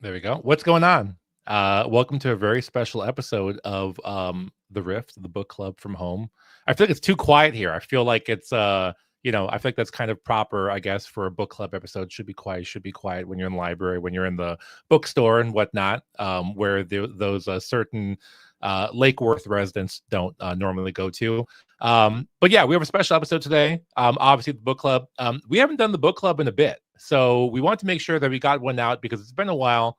There we go. What's going on? Welcome to a very special episode of The Rift, the book club from home. I feel like it's too quiet here. I feel like it's I feel like that's kind of proper, I guess, for a book club episode. Should be quiet when you're in the library, when you're in the bookstore and whatnot, where those certain Lake Worth residents don't normally go to. But yeah, we have a special episode today. Obviously, the book club. We haven't done the book club in a bit, so we want to make sure that we got one out because it's been a while.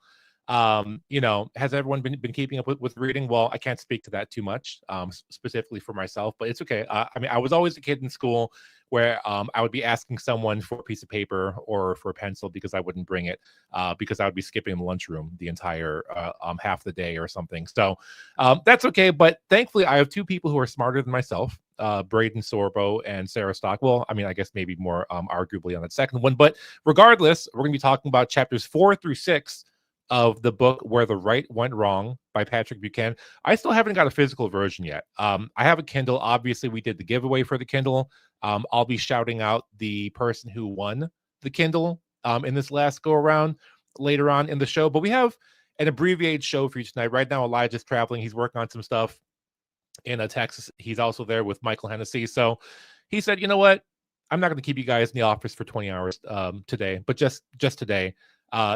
Has everyone been keeping up with reading? Well, I can't speak to that too much, specifically for myself, but it's okay. I mean, I was always a kid in school where I would be asking someone for a piece of paper or for a pencil because I wouldn't bring it because I would be skipping the lunchroom the entire half the day or something. So that's okay. But thankfully, I have two people who are smarter than myself, Braden Sorbo and Sarah Stockwell. I mean, I guess maybe more arguably on that second one. But regardless, we're going to be talking about chapters 4 through 6 of the book Where the Right Went Wrong by Patrick Buchanan. I still haven't got a physical version yet. I have a Kindle. Obviously, we did the giveaway for the Kindle. I'll be shouting out the person who won the Kindle in this last go around later on in the show. But we have an abbreviated show for you tonight. Right now, Elijah's traveling. He's working on some stuff in Texas. He's also there with Michael Hennessy. So he said, you know what? I'm not going to keep you guys in the office for 20 hours today, but just today.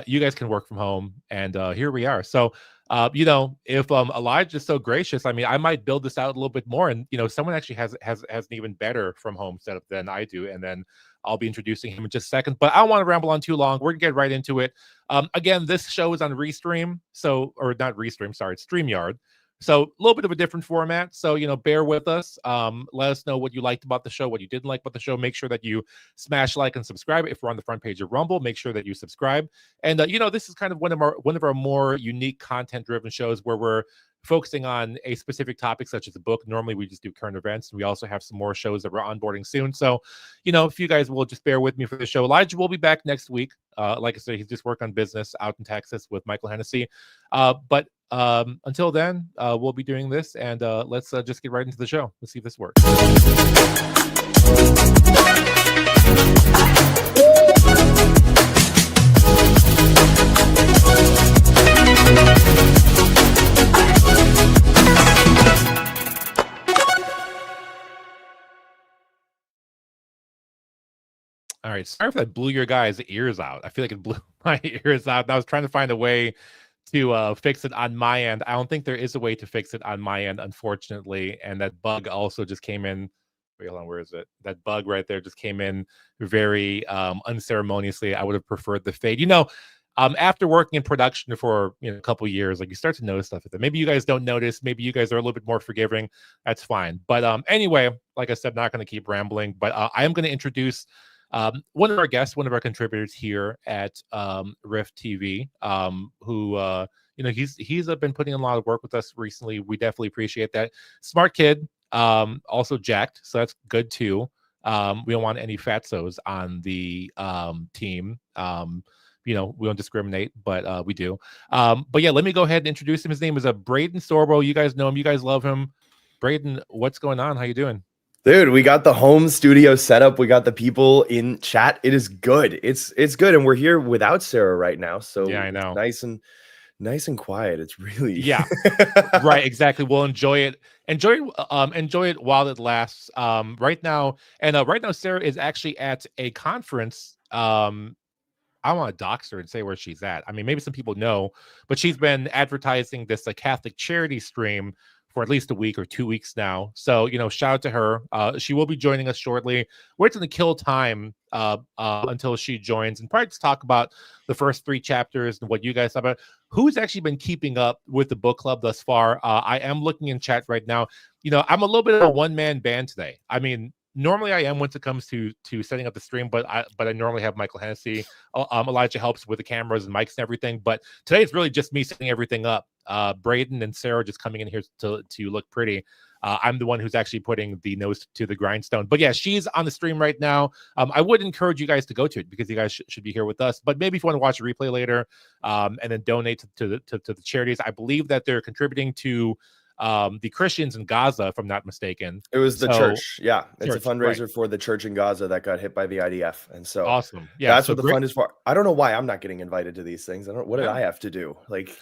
You guys can work from home, and here we are. So, if Elijah's so gracious, I mean, I might build this out a little bit more, and someone actually has an even better from home setup than I do, and then I'll be introducing him in just a second. But I don't want to ramble on too long. We're gonna get right into it. Again, this show is on Restream, or not Restream, sorry, it's StreamYard. So a little bit of a different format. So, bear with us. Let us know what you liked about the show, what you didn't like about the show. Make sure that you smash like and subscribe. If we're on the front page of Rumble, make sure that you subscribe. And, this is kind of one of our more unique content-driven shows where we're focusing on a specific topic, such as a book. Normally, we just do current events. And we also have some more shows that we're onboarding soon. So, if you guys will just bear with me for the show. Elijah will be back next week. Like I said, he's just worked on business out in Texas with Michael Hennessy. But until then, we'll be doing this, and let's just get right into the show. Let's see if this works. All right, sorry if that blew your guys' ears out. I feel like it blew my ears out. I was trying to find a way to fix it on my end. I don't think there is a way to fix it on my end, unfortunately. And that bug also just came in. Wait, hold on, where is it? That bug right there just came in very unceremoniously. I would have preferred the fade. After working in production for a couple of years, like you start to notice stuff that maybe you guys don't notice. Maybe you guys are a little bit more forgiving. That's fine. But anyway, like I said, not going to keep rambling. But I am going to introduce one of our guests, one of our contributors here at Rift TV, who he's been putting in a lot of work with us recently. We definitely appreciate that. Smart kid, also jacked, so that's good too. We don't want any fatsos on the team. We don't discriminate, but we do. But yeah, let me go ahead and introduce him. His name is Braden Sorbo. You guys know him. You guys love him. Braden, what's going on? How you doing? Dude, we got the home studio set up. We got the people in chat. It is good. It's good, and we're here without Sarah right now. So yeah, I know. Nice and quiet. It's really right. Exactly. We'll enjoy it. Enjoy it while it lasts. Right now, Sarah is actually at a conference. I want to dox her and say where she's at. I mean, maybe some people know, but she's been advertising this Catholic charity stream for at least a week or 2 weeks now. So, shout out to her. She will be joining us shortly. We're going to kill time until she joins and probably just talk about the first 3 chapters and what you guys thought about. Who's actually been keeping up with the book club thus far? I am looking in chat right now. I'm a little bit of a one-man band today. I mean, normally I am when it comes to setting up the stream, but I normally have Michael Hennessy. Elijah helps with the cameras and mics and everything. But today it's really just me setting everything up. Braden and Sarah just coming in here to look pretty. I'm the one who's actually putting the nose to the grindstone. But yeah, she's on the stream right now. I would encourage you guys to go to it because you guys should be here with us. But maybe if you want to watch a replay later, and then donate to the charities, I believe that they're contributing to the Christians in Gaza, if I'm not mistaken. It was the church. Yeah. It's a Church, right. fundraiser for the church in Gaza that got hit by the IDF. And so Awesome. Yeah. that's So what the great. fund is for. I don't know why I'm not getting invited to these things. What did Yeah. I have to do? Like,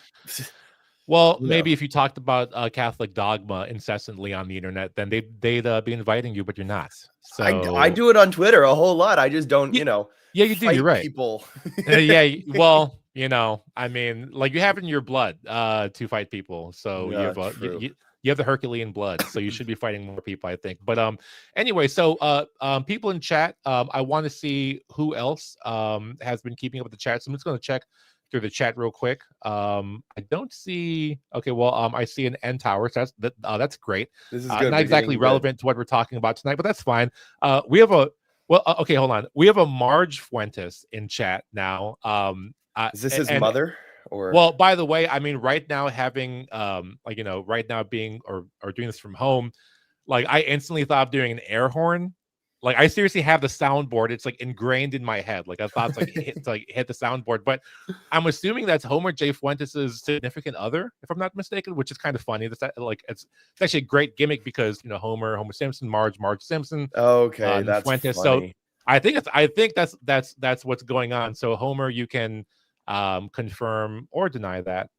Well, you maybe know. if you talked about Catholic dogma incessantly on the internet, then they'd be inviting you, but you're not. So I do it on Twitter a whole lot. I just don't, yeah, you do. You're fight right. people. Yeah. Well, I mean, like, you have it in your blood to fight people. So you Yeah, have true. you have the Herculean blood, so you should be fighting more people, I think. But anyway, so people in chat, I want to see who else has been keeping up with the chat. So I'm just going to check through the chat real quick. I don't see. Okay, well, I see an N tower. So that's great. This is good. Not We're exactly getting relevant to what we're talking about tonight, but that's fine. We have a okay, hold on. We have a Marge Fuentes in chat now. Is this his and mother? Or well, by the way, I mean, right now having right now being or doing this from home, like, I instantly thought of doing an air horn. Like, I seriously have the soundboard. It's like ingrained in my head. Like, I thought it's like hit the soundboard. But I'm assuming that's Homer J. Fuentes' significant other, if I'm not mistaken, which is kind of funny. That's like it's actually a great gimmick because Homer Simpson, Marge Simpson. okay, that's Fuentes. funny. So I think that's what's going on. So Homer, you can confirm or deny that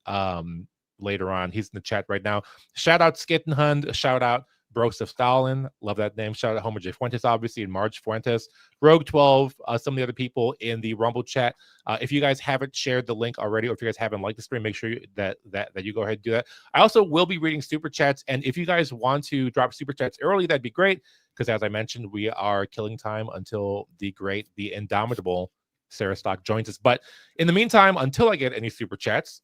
later on. He's in the chat right now. Shout out Skittenhund. Shout out Bros of Stalin. Love that name. Shout out Homer J. Fuentes, obviously, and Marge Fuentes. Rogue 12, some of the other people in the Rumble chat. If you guys haven't shared the link already, or if you guys haven't liked the stream, make sure that you go ahead and do that. I also will be reading super chats, and if you guys want to drop super chats early, that'd be great, because as I mentioned, we are killing time until the indomitable Sarah Stock joins us. But in the meantime, until I get any super chats,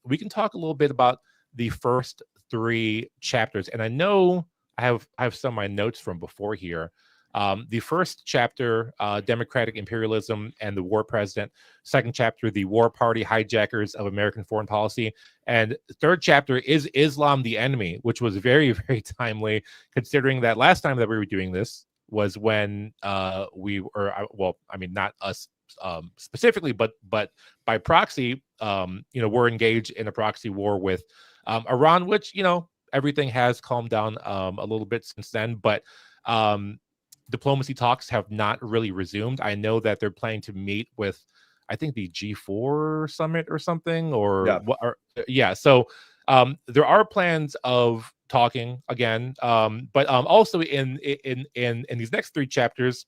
we can talk a little bit about the first 3 chapters. And I know I have some of my notes from before here. The first chapter, Democratic Imperialism and the War President. Second chapter, the War Party Hijackers of American Foreign Policy. And the third chapter is Islam the Enemy, which was very, very timely, considering that last time that we were doing this was when we were, well, I mean, not us specifically, but by proxy, we're engaged in a proxy war with Iran, which, everything has calmed down a little bit since then, but diplomacy talks have not really resumed. I know that they're planning to meet with, I think, the G4 summit or something, or what? Yeah. So there are plans of talking again, but also in these next 3 chapters.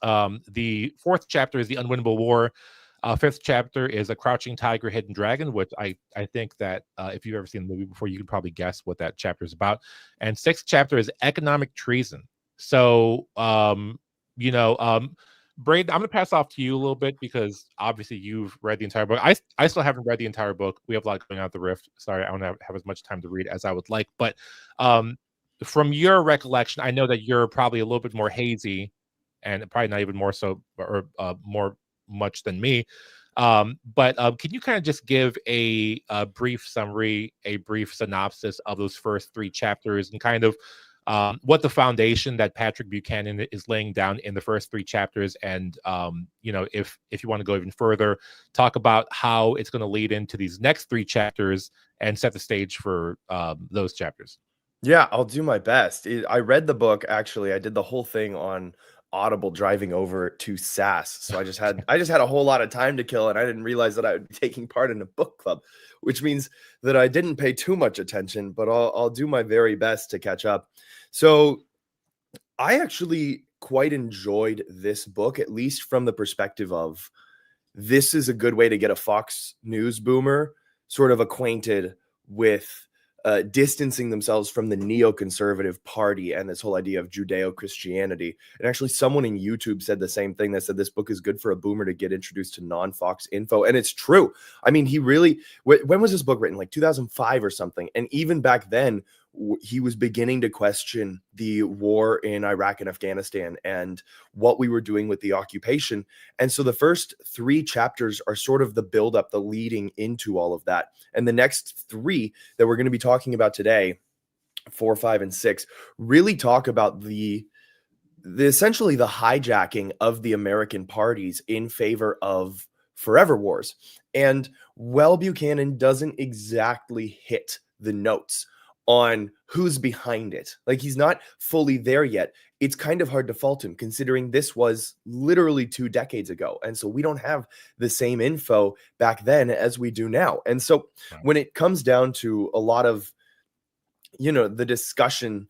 The 4th chapter is the Unwinnable War. 5th chapter is A Crouching Tiger, Hidden Dragon, which I think that if you've ever seen the movie before, you can probably guess what that chapter is about. And 6th chapter is Economic Treason. So, Braden, I'm going to pass off to you a little bit, because obviously you've read the entire book. I still haven't read the entire book. We have a lot going on at the Rift. Sorry, I don't have as much time to read as I would like. But from your recollection, I know that you're probably a little bit more hazy, and probably not even more so, or more much than me. But can you kind of just give a brief summary, a brief synopsis of those first 3 chapters, and kind of what the foundation that Patrick Buchanan is laying down in the first 3 chapters, and if you want to go even further, talk about how it's going to lead into these next 3 chapters and set the stage for those chapters. Yeah, I'll do my best. I read the book, actually. I did the whole thing on Audible driving over to SAS. So I just had a whole lot of time to kill, and I didn't realize that I would be taking part in a book club, which means that I didn't pay too much attention, but I'll do my very best to catch up. So I actually quite enjoyed this book, at least from the perspective of, this is a good way to get a Fox News boomer sort of acquainted with distancing themselves from the neoconservative party and this whole idea of Judeo-Christianity. And actually, someone in YouTube said the same thing. They said this book is good for a boomer to get introduced to non-Fox info. And it's true. I mean, he really, when was this book written? Like 2005 or something. And even back then, he was beginning to question the war in Iraq and Afghanistan and what we were doing with the occupation. And so the first 3 chapters are sort of the buildup, the leading into all of that. And the next 3 that we're going to be talking about today, 4, 5, and 6, really talk about the essentially the hijacking of the American parties in favor of forever wars. And Buchanan doesn't exactly hit the notes on who's behind it. Like, he's not fully there yet. It's kind of hard to fault him considering this was literally 2 decades ago. And so we don't have the same info back then as we do now. And so when it comes down to a lot of, the discussion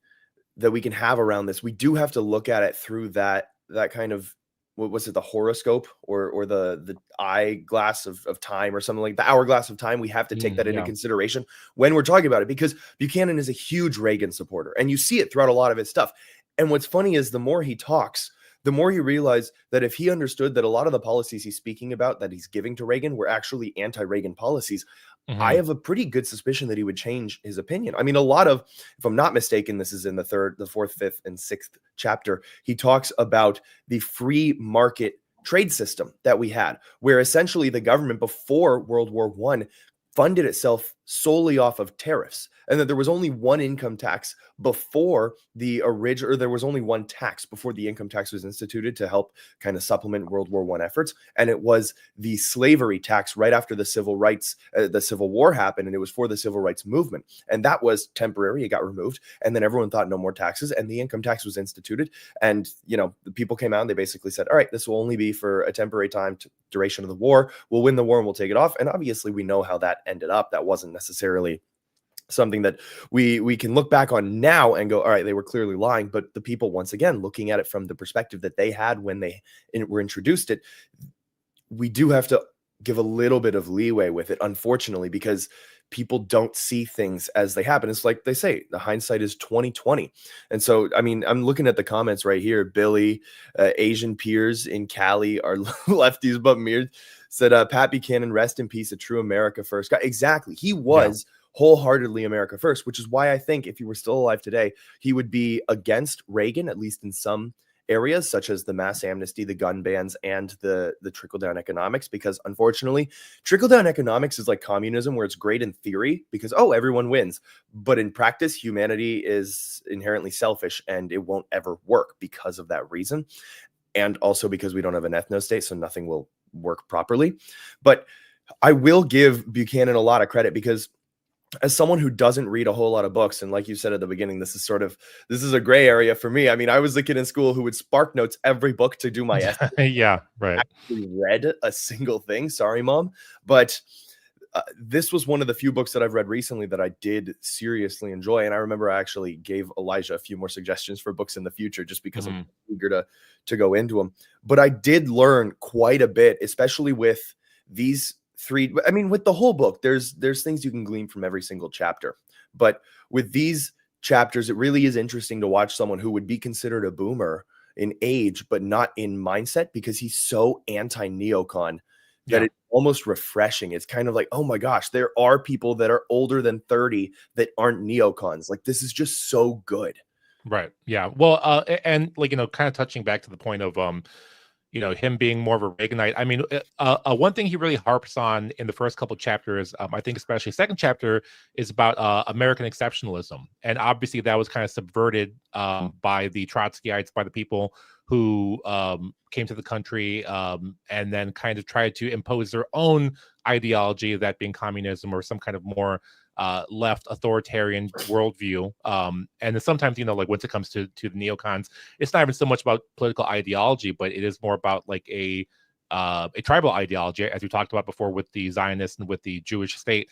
that we can have around this, we do have to look at it through that kind of, what was it, the horoscope or the eyeglass of time, or something like the hourglass of time. We have to take that into consideration when we're talking about it, because Buchanan is a huge Reagan supporter, and you see it throughout a lot of his stuff. And what's funny is the more he talks, the more you realize that if he understood that a lot of the policies he's speaking about that he's giving to Reagan were actually anti-Reagan policies, I have a pretty good suspicion that he would change his opinion. I mean, a lot of, if I'm not mistaken, this is in the 3rd, the 4th, 5th, and 6th chapter. He talks about the free market trade system that we had, where essentially the government before World War I funded itself solely off of tariffs, and that there was only one income tax before the original, or there was only one tax before the income tax was instituted to help kind of supplement World War I efforts. And it was the slavery tax right after the civil war happened, and it was for the civil rights movement. And that was temporary. It got removed. And then everyone thought no more taxes, and the income tax was instituted. And, the people came out and they basically said, all right, this will only be for a temporary time, duration of the war. We'll win the war and we'll take it off. And obviously we know how that ended up. That wasn't necessarily something that we can look back on now and go, all right, they were clearly lying. But the people, once again, looking at it from the perspective that they had when they were introduced it, we do have to give a little bit of leeway with it, unfortunately, because people don't see things as they happen. It's like they say, the hindsight is 2020. And so, I mean, I'm looking at the comments right here. Billy, Asian peers in Cali are lefties but mirrored, said, Pat Buchanan, rest in peace, a true America first guy. Exactly. He was wholeheartedly America first, which is why I think if he were still alive today, he would be against Reagan, at least in some areas, such as the mass amnesty, the gun bans, and the trickle-down economics, because unfortunately, trickle-down economics is like communism, where it's great in theory because, everyone wins. But in practice, humanity is inherently selfish, and it won't ever work because of that reason. And also because we don't have an ethno-state, so nothing will work properly. But I will give Buchanan a lot of credit, because as someone who doesn't read a whole lot of books, and like you said at the beginning, this is a gray area for me. I mean, I was the kid in school who would spark notes every book to do my essay. Yeah, right. I actually read a single thing. Sorry, Mom. But this was one of the few books that I've read recently that I did seriously enjoy. And I remember I actually gave Elijah a few more suggestions for books in the future, just because I'm eager to go into them. But I did learn quite a bit, especially with these three. I mean, with the whole book, there's things you can glean from every single chapter. But with these chapters, it really is interesting to watch someone who would be considered a boomer in age, but not in mindset, because he's so anti-neocon that it's almost refreshing. It's kind of like, oh my gosh, there are people that are older than 30 that aren't neocons. Like, this is just so good. Right. Yeah. Well, and like, kind of touching back to the point of, him being more of a Reaganite. I mean, one thing he really harps on in the first couple of chapters, I think especially second chapter, is about American exceptionalism. And obviously that was kind of subverted by the Trotskyites, by the people who came to the country and then kind of tried to impose their own ideology, that being communism or some kind of more left authoritarian worldview. And then sometimes, like once it comes to the neocons, it's not even so much about political ideology, but it is more about like a tribal ideology, as we talked about before with the Zionists and with the Jewish state.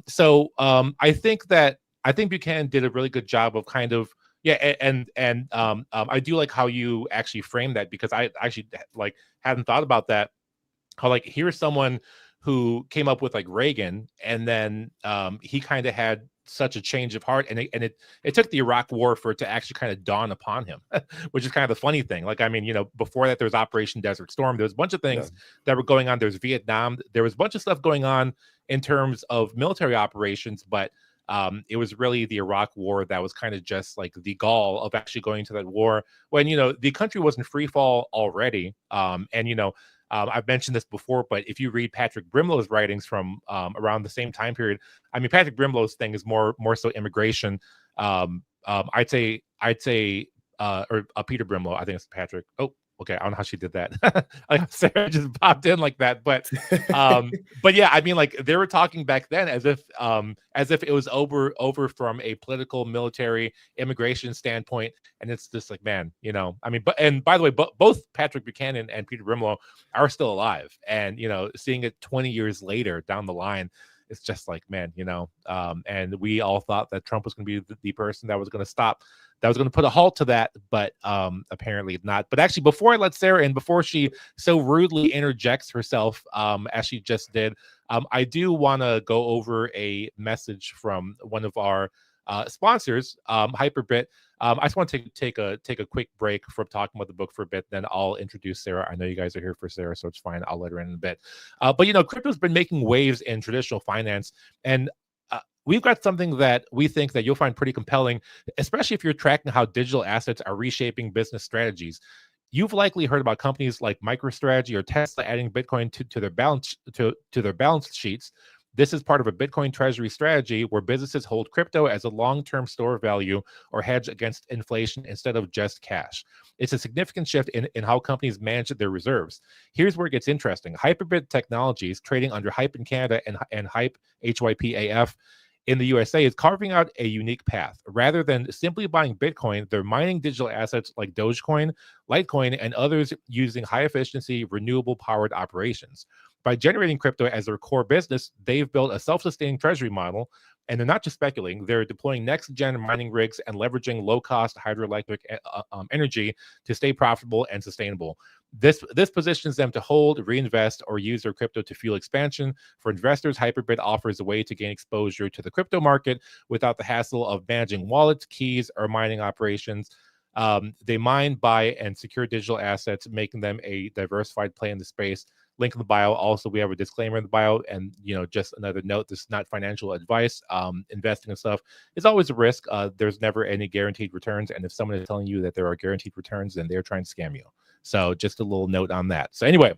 So I think Buchanan did a really good job of kind of, and I do like how you actually frame that, because I actually like hadn't thought about that. How like here's someone who came up with like Reagan, and then he kind of had such a change of heart, and it took the Iraq War for it to actually kind of dawn upon him, which is kind of the funny thing. Like, I mean, before that there was Operation Desert Storm, there was a bunch of things that were going on. There's Vietnam, there was a bunch of stuff going on in terms of military operations, but it was really the Iraq War that was kind of just like the gall of actually going to that war when, the country was in free fall already. And, I've mentioned this before, but if you read Patrick Brimlow's writings from around the same time period, I mean, Patrick Brimlow's thing is more so immigration. I'd say, or Peter Brimlow, I think it's Patrick. Oh, okay, I don't know how she did that. Like Sarah just popped in like that, but yeah, I mean, like they were talking back then as if it was over from a political, military, immigration standpoint, and it's just like, man, you know, I mean, and by the way, both Patrick Buchanan and Peter Brimlow are still alive, and you know, seeing it 20 years later down the line, it's just like, man, you know, and we all thought that Trump was going to be the person that was going to stop, that was going to put a halt to that, but apparently not. But actually, before I let Sarah in, before she so rudely interjects herself, as she just did, I do want to go over a message from one of our sponsors, Hyperbit. I just want to take a quick break from talking about the book for a bit, then I'll introduce Sarah. I know you guys are here for Sarah, so it's fine. I'll let her in a bit. But you know, crypto's been making waves in traditional finance, and we've got something that we think that you'll find pretty compelling, especially if you're tracking how digital assets are reshaping business strategies. You've likely heard about companies like MicroStrategy or Tesla adding Bitcoin to their balance sheets. This is part of a Bitcoin treasury strategy where businesses hold crypto as a long-term store of value or hedge against inflation instead of just cash. It's a significant shift in how companies manage their reserves. Here's where it gets interesting. Hyperbit Technologies, trading under Hype in Canada and Hype, HYPAF, in the USA, is carving out a unique path. Rather than simply buying Bitcoin, they're mining digital assets like Dogecoin, Litecoin, and others using high-efficiency, renewable-powered operations. By generating crypto as their core business, they've built a self-sustaining treasury model, and they're not just speculating. They're deploying next-gen mining rigs and leveraging low-cost hydroelectric energy to stay profitable and sustainable. This positions them to hold, reinvest, or use their crypto to fuel expansion. For investors, Hyperbit offers a way to gain exposure to the crypto market without the hassle of managing wallets, keys, or mining operations. They mine, buy, and secure digital assets, making them a diversified play in the space. Link in the bio. Also, we have a disclaimer in the bio, and you know, just another note: this is not financial advice. Investing and stuff is always a risk. There's never any guaranteed returns, and if someone is telling you that there are guaranteed returns, then they're trying to scam you. So, just a little note on that. So, anyway,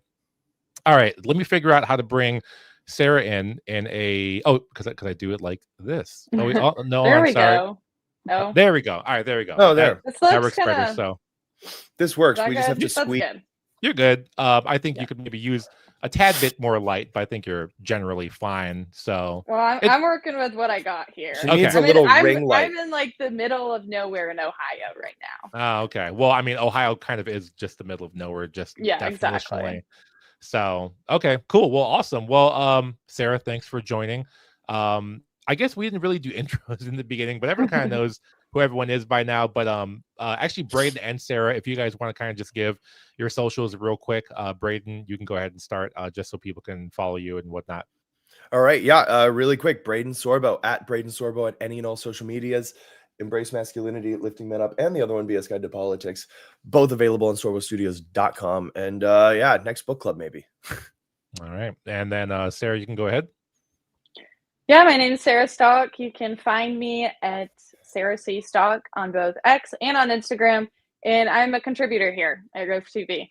all right, let me figure out how to bring Sarah in a because I do it like this. No, there I'm we sorry. Go. No, there we go. All right, there we go. Oh, there. That works better. So this works. We just have to squeeze. You're good. I think you could maybe use a tad bit more light, but I think you're generally fine. So, well, I'm working with what I got here. She needs a little ring light. I'm in like the middle of nowhere in Ohio right now. Oh, okay. Well, I mean, Ohio kind of is just the middle of nowhere, just exactly. So, okay, cool. Well, awesome. Well, Sarah, thanks for joining. I guess we didn't really do intros in the beginning, but everyone kind of knows who everyone is by now. But actually, Braden and Sarah, if you guys want to kind of just give your socials real quick, Braden, you can go ahead and start just so people can follow you and whatnot. All right, yeah, really quick, Braeden Sorbo at Braden Sorbo at any and all social medias. Embrace Masculinity, Lifting Men Up, and the other one, BS Guide to Politics, both available on sorbostudios.com. And yeah, next book club maybe. All right, and then Sarah, you can go ahead. Yeah, my name is Sarah Stock. You can find me at Sarah C. Stock on both X and on Instagram, and I'm a contributor here at Growth TV.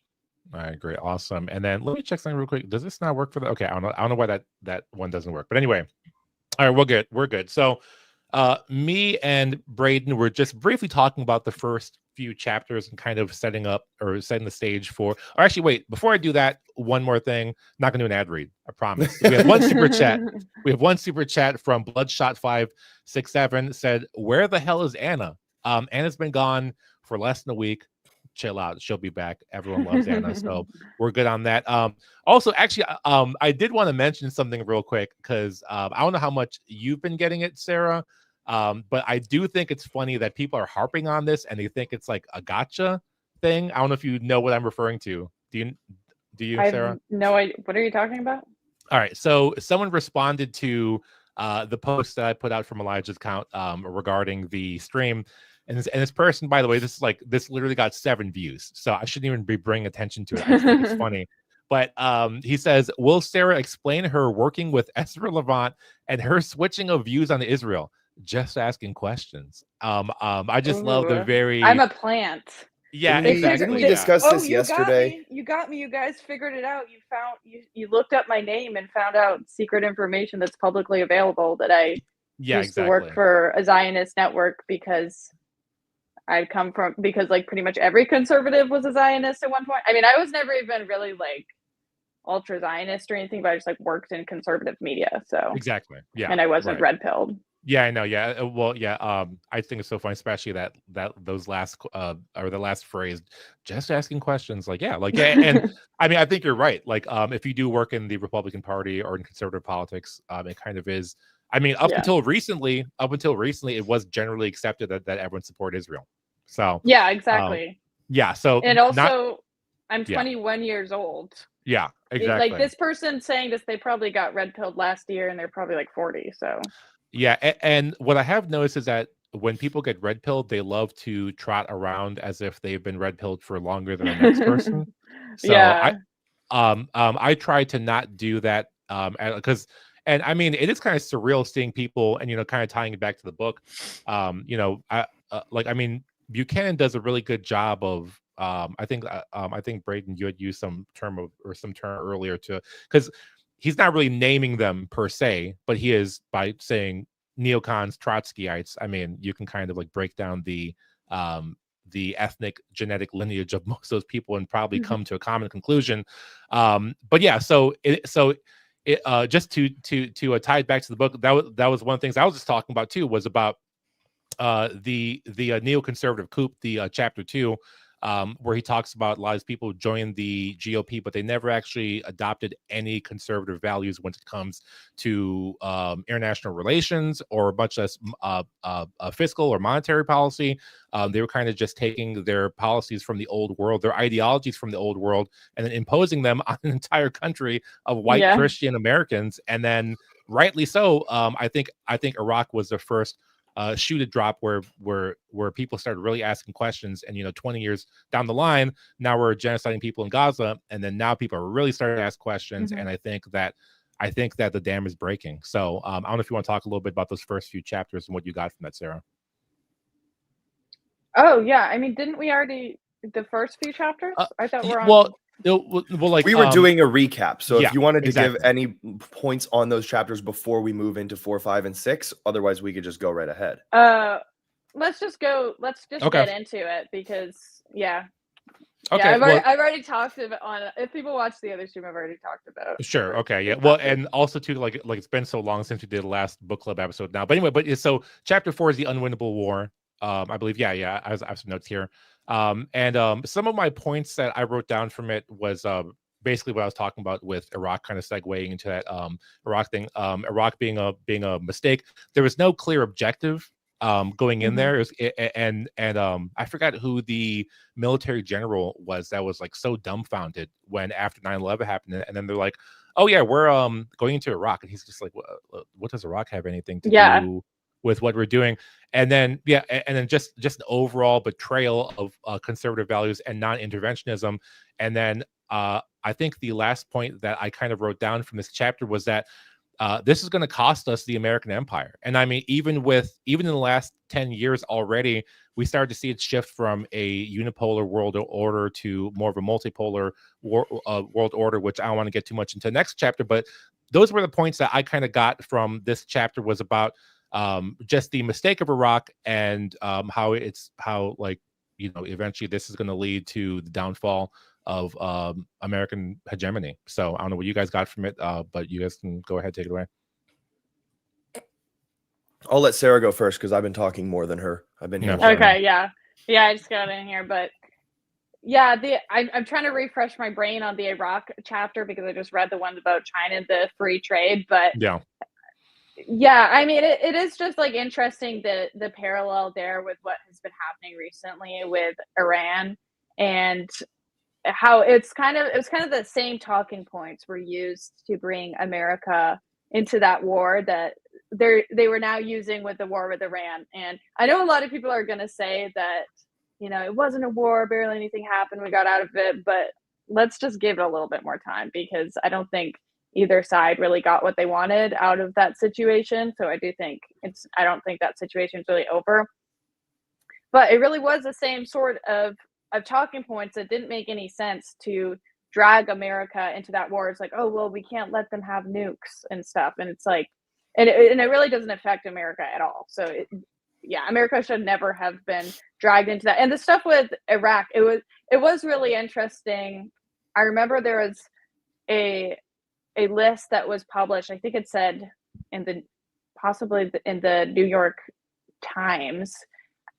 All right, great, awesome. And then let me check something real quick. Does this not work for that? Okay, I don't know why that one doesn't work. But anyway, all right, we're good. So, me and Braden were just briefly talking about the first few chapters and kind of setting the stage for. Or actually, wait, before I do that, one more thing. Not going to do an ad read. I promise. We have one super chat. We have one super chat from Bloodshot567 said, "Where the hell is Anna? Anna's been gone for less than a week. Chill out. She'll be back. Everyone loves Anna, so we're good on that." Also, actually, I did want to mention something real quick because I don't know how much you've been getting it, Sarah. But I do think it's funny that people are harping on this and they think it's like a gotcha thing. I don't know if you know what I'm referring to. Do you, Sarah? No, what are you talking about? All right. So someone responded to the post that I put out from Elijah's account regarding the stream. And this person, by the way, this literally got 7 views. So I shouldn't even be bringing attention to it. I think it's funny. But he says, "Will Sarah explain her working with Ezra Levant and her switching of views on Israel? Just asking questions." I just love the very. I'm a plant. Yeah, exactly. Didn't we discuss this yesterday? You got me. You guys figured it out. You looked up my name and found out secret information that's publicly available that I used to work for a Zionist network because I'd come from, because like pretty much every conservative was a Zionist at one point. I mean, I was never even really like ultra Zionist or anything, but I just like worked in conservative media. So Exactly. Yeah. and I wasn't Right. red pilled. Yeah, I know. Yeah. Well, yeah. I think it's so funny, especially that those last or the last phrase, just asking questions. Like, yeah, like, yeah, and I mean, I think you're right. Like, if you do work in the Republican Party or in conservative politics, it kind of is. I mean, up until recently, it was generally accepted that everyone support Israel. So yeah, exactly. Yeah. So and also, I'm 21 yeah. years old. Yeah, exactly. Like this person saying this, they probably got red pilled last year, and they're probably like 40. So yeah, and what I have noticed is that when people get red pilled, they love to trot around as if they've been red pilled for longer than the next person. So yeah, I try to not do that because, and I mean, it is kind of surreal seeing people, and kind of tying it back to the book. I mean, Buchanan does a really good job of. I think Braden, you had used some term earlier to, because he's not really naming them per se, but he is by saying neocons, Trotskyites. I mean, you can kind of like break down the ethnic genetic lineage of most of those people and probably come to a common conclusion. But yeah, just to tie it back to the book, that was one of the things I was just talking about too, was about the neoconservative coup, the chapter 2, where he talks about a lot of people joined the GOP, but they never actually adopted any conservative values when it comes to international relations or much less fiscal or monetary policy. They were kind of just taking their policies from the old world, their ideologies from the old world, and then imposing them on an entire country of white Christian Americans. And then, rightly so, I think Iraq was the first shoe to drop where people started really asking questions. And 20 years down the line, now we're genociding people in Gaza, and then now people are really starting to ask questions. And I think that the dam is breaking. So I don't know if you want to talk a little bit about those first few chapters and what you got from that, Sarah. Oh yeah, I mean, didn't we already the first few chapters? I thought we're on. Like we were doing a recap. So if you wanted to give any points on those chapters before we move into 4, 5, and 6, otherwise we could just go right ahead. Let's just get into it, because Okay. I've already talked about on. If people watch the other stream, I've already talked about it. Sure. Okay. Yeah. Well, and also too, like it's been so long since we did the last book club episode now. But anyway, so chapter 4 is the Unwinnable War. I believe. Yeah. I have some notes here. And some of my points that I wrote down from it was basically what I was talking about with Iraq, kind of segueing into that Iraq thing. Iraq being a mistake. There was no clear objective going in there. And I forgot who the military general was that was like so dumbfounded when after 9/11 happened, and then they're like, oh yeah, we're going into Iraq, and he's just like, what does Iraq have anything to do with what we're doing? And then just an overall betrayal of conservative values and non-interventionism. And then I think the last point that I kind of wrote down from this chapter was that this is going to cost us the American empire. And I mean, even in the last 10 years already, we started to see it shift from a unipolar world order to more of a multipolar world order, which I don't want to get too much into the next chapter. But those were the points that I kind of got from this chapter, was about just the mistake of Iraq, and how eventually this is going to lead to the downfall of American hegemony. So I don't know what you guys got from it, but you guys can go ahead, take it away. I'll let Sarah go first because I've been talking more than her. I've been here. Okay, yeah, I just got in here, but yeah, I'm trying to refresh my brain on the Iraq chapter because I just read the one about China and the free trade, but yeah, I mean, it is just like interesting the parallel there with what has been happening recently with Iran, and how it was kind of the same talking points were used to bring America into that war that they were now using with the war with Iran. And I know a lot of people are going to say that, it wasn't a war, barely anything happened, we got out of it, but let's just give it a little bit more time, because I don't think either side really got what they wanted out of that situation. So I don't think that situation is really over. But it really was the same sort of talking points that didn't make any sense to drag America into that war. It's like, oh, well, we can't let them have nukes and stuff. And it's like, and it really doesn't affect America at all. So America should never have been dragged into that. And the stuff with Iraq, it was really interesting. I remember there was a list that was published. I think it said possibly in the New York Times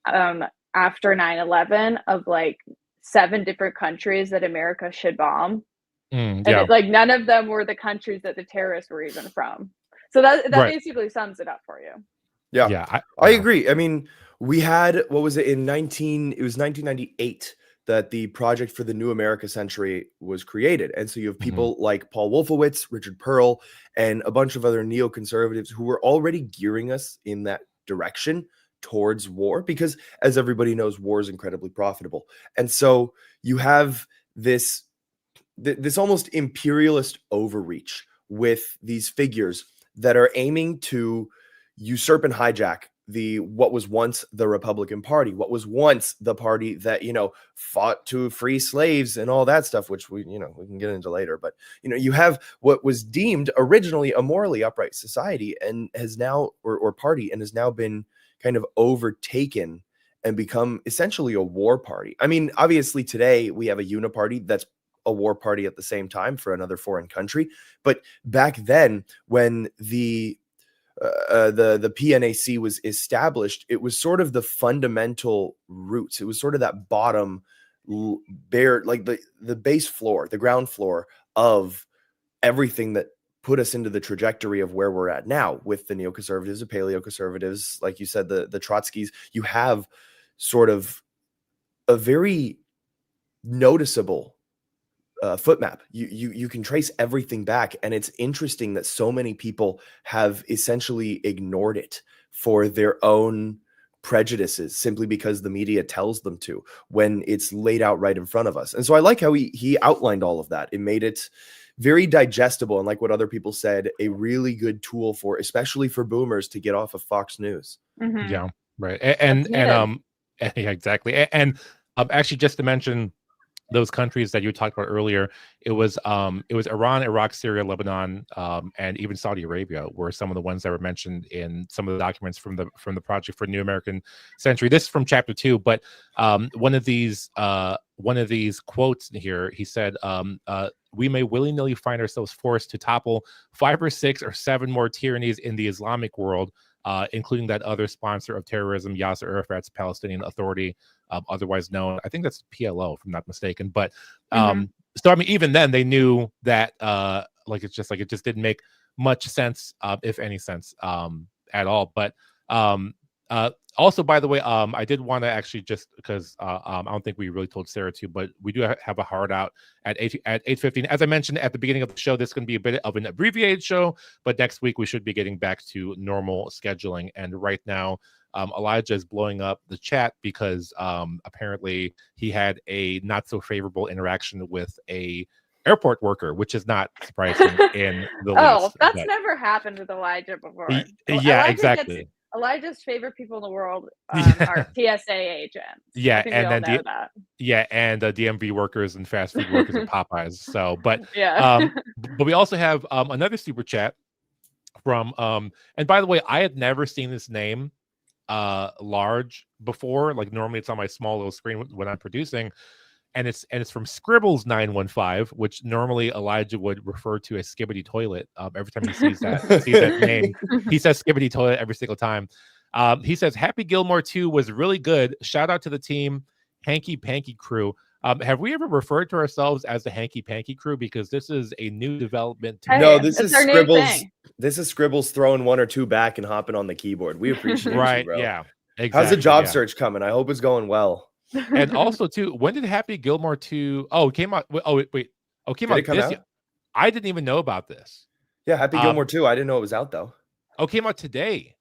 after 9/11 of like 7 different countries that America should bomb. And none of them were the countries that the terrorists were even from. So that basically sums it up for you. Yeah, I agree. I mean, we had, what was it, it was 1998 that the Project for the New America Century was created. And so you have people like Paul Wolfowitz, Richard Pearl, and a bunch of other neoconservatives who were already gearing us in that direction towards war, because as everybody knows, war is incredibly profitable. And so you have this almost imperialist overreach with these figures that are aiming to usurp and hijack what was once the Republican Party, what was once the party that, fought to free slaves and all that stuff, which we can get into later. But, you have what was deemed originally a morally upright society and has now, or party, and has now been kind of overtaken and become essentially a war party. I mean, obviously today we have a uniparty that's a war party at the same time for another foreign country. But back then, when the PNAC was established, it was sort of the fundamental roots. It was sort of that bottom bare, like the base floor, the ground floor of everything that put us into the trajectory of where we're at now with the neoconservatives, the paleoconservatives, like you said, the Trotskys. You have sort of a very noticeable foot map. You can trace everything back, and it's interesting that so many people have essentially ignored it for their own prejudices simply because the media tells them to, when it's laid out right in front of us. And so I like how he outlined all of that. It made it very digestible, and like what other people said, a really good tool for, especially for boomers, to get off of Fox News. Yeah, right. And yeah, exactly. And actually, just to mention those countries that you talked about earlier, it was Iran, Iraq, Syria, Lebanon, and even Saudi Arabia were some of the ones that were mentioned in some of the documents from the Project for New American Century. This is from chapter 2, but one of these quotes here, he said, "We may willy-nilly find ourselves forced to topple 5 or 6 or 7 more tyrannies in the Islamic world, including that other sponsor of terrorism, Yasser Arafat's Palestinian Authority, otherwise known, I think that's PLO, if I'm not mistaken." But so I mean, even then they knew that it just didn't make much sense, if any sense, at all. But also, by the way, I did want to actually, just because I don't think we really told Sarah to, but we do have a hard out at 8:15. As I mentioned at the beginning of the show, this is going to be a bit of an abbreviated show, but next week we should be getting back to normal scheduling. And right now, Elijah is blowing up the chat because apparently he had a not so favorable interaction with a airport worker, which is not surprising in the least. That's never happened with Elijah before. Yeah, exactly. Elijah's favorite people in the world are TSA agents. Yeah, and then and DMV workers and fast food workers at Popeyes. So, but but we also have another super chat from and by the way, I had never seen this name large before. Like normally it's on my small little screen when I'm producing. And it's from Scribbles 915, which normally Elijah would refer to as Skibbity Toilet. Every time he sees that name, he says Skibbity Toilet every single time. He says Happy Gilmore 2 was really good. Shout out to the team, Hanky Panky Crew. Have we ever referred to ourselves as the Hanky Panky Crew? Because this is a new development. No, this is Scribbles. This is Scribbles throwing 1 or 2 back and hopping on the keyboard. We appreciate you, bro. Yeah, exactly. How's the job search coming? I hope it's going well. And also too, when did Happy Gilmore 2? Oh, it came out. Oh, wait. Oh, came out this year. I didn't even know about this. Yeah, Happy Gilmore 2. I didn't know it was out though. Oh, came out today.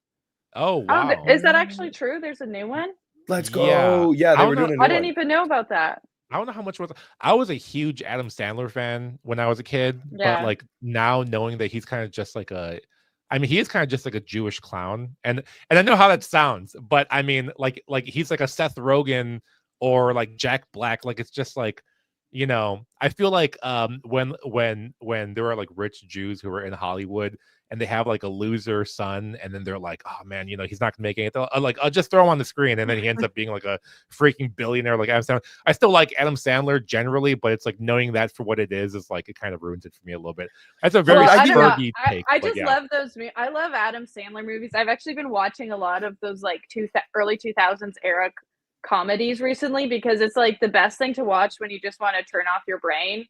Oh, wow. Is that actually true? There's a new one? Let's go. Yeah, they were doing a new one. I didn't even know about that. I don't know how much was. I was a huge Adam Sandler fan when I was a kid, but like now knowing that he's kind of just like he is kind of just like a Jewish clown, and I know how that sounds, but I mean, like he's like a Seth Rogen or like Jack Black. Like it's just like, I feel like when there were like rich Jews who were in Hollywood and they have like a loser son, and then they're like, oh man, you know, he's not gonna make anything. Like, I'll just throw him on the screen, and then he ends up being like a freaking billionaire. Like Adam Sandler. I still like Adam Sandler generally, but it's like knowing that for what it is like it kind of ruins it for me a little bit. That's a very Fergie take. I just love those. I love Adam Sandler movies. I've actually been watching a lot of those like early 2000s era comedies recently because it's like the best thing to watch when you just want to turn off your brain.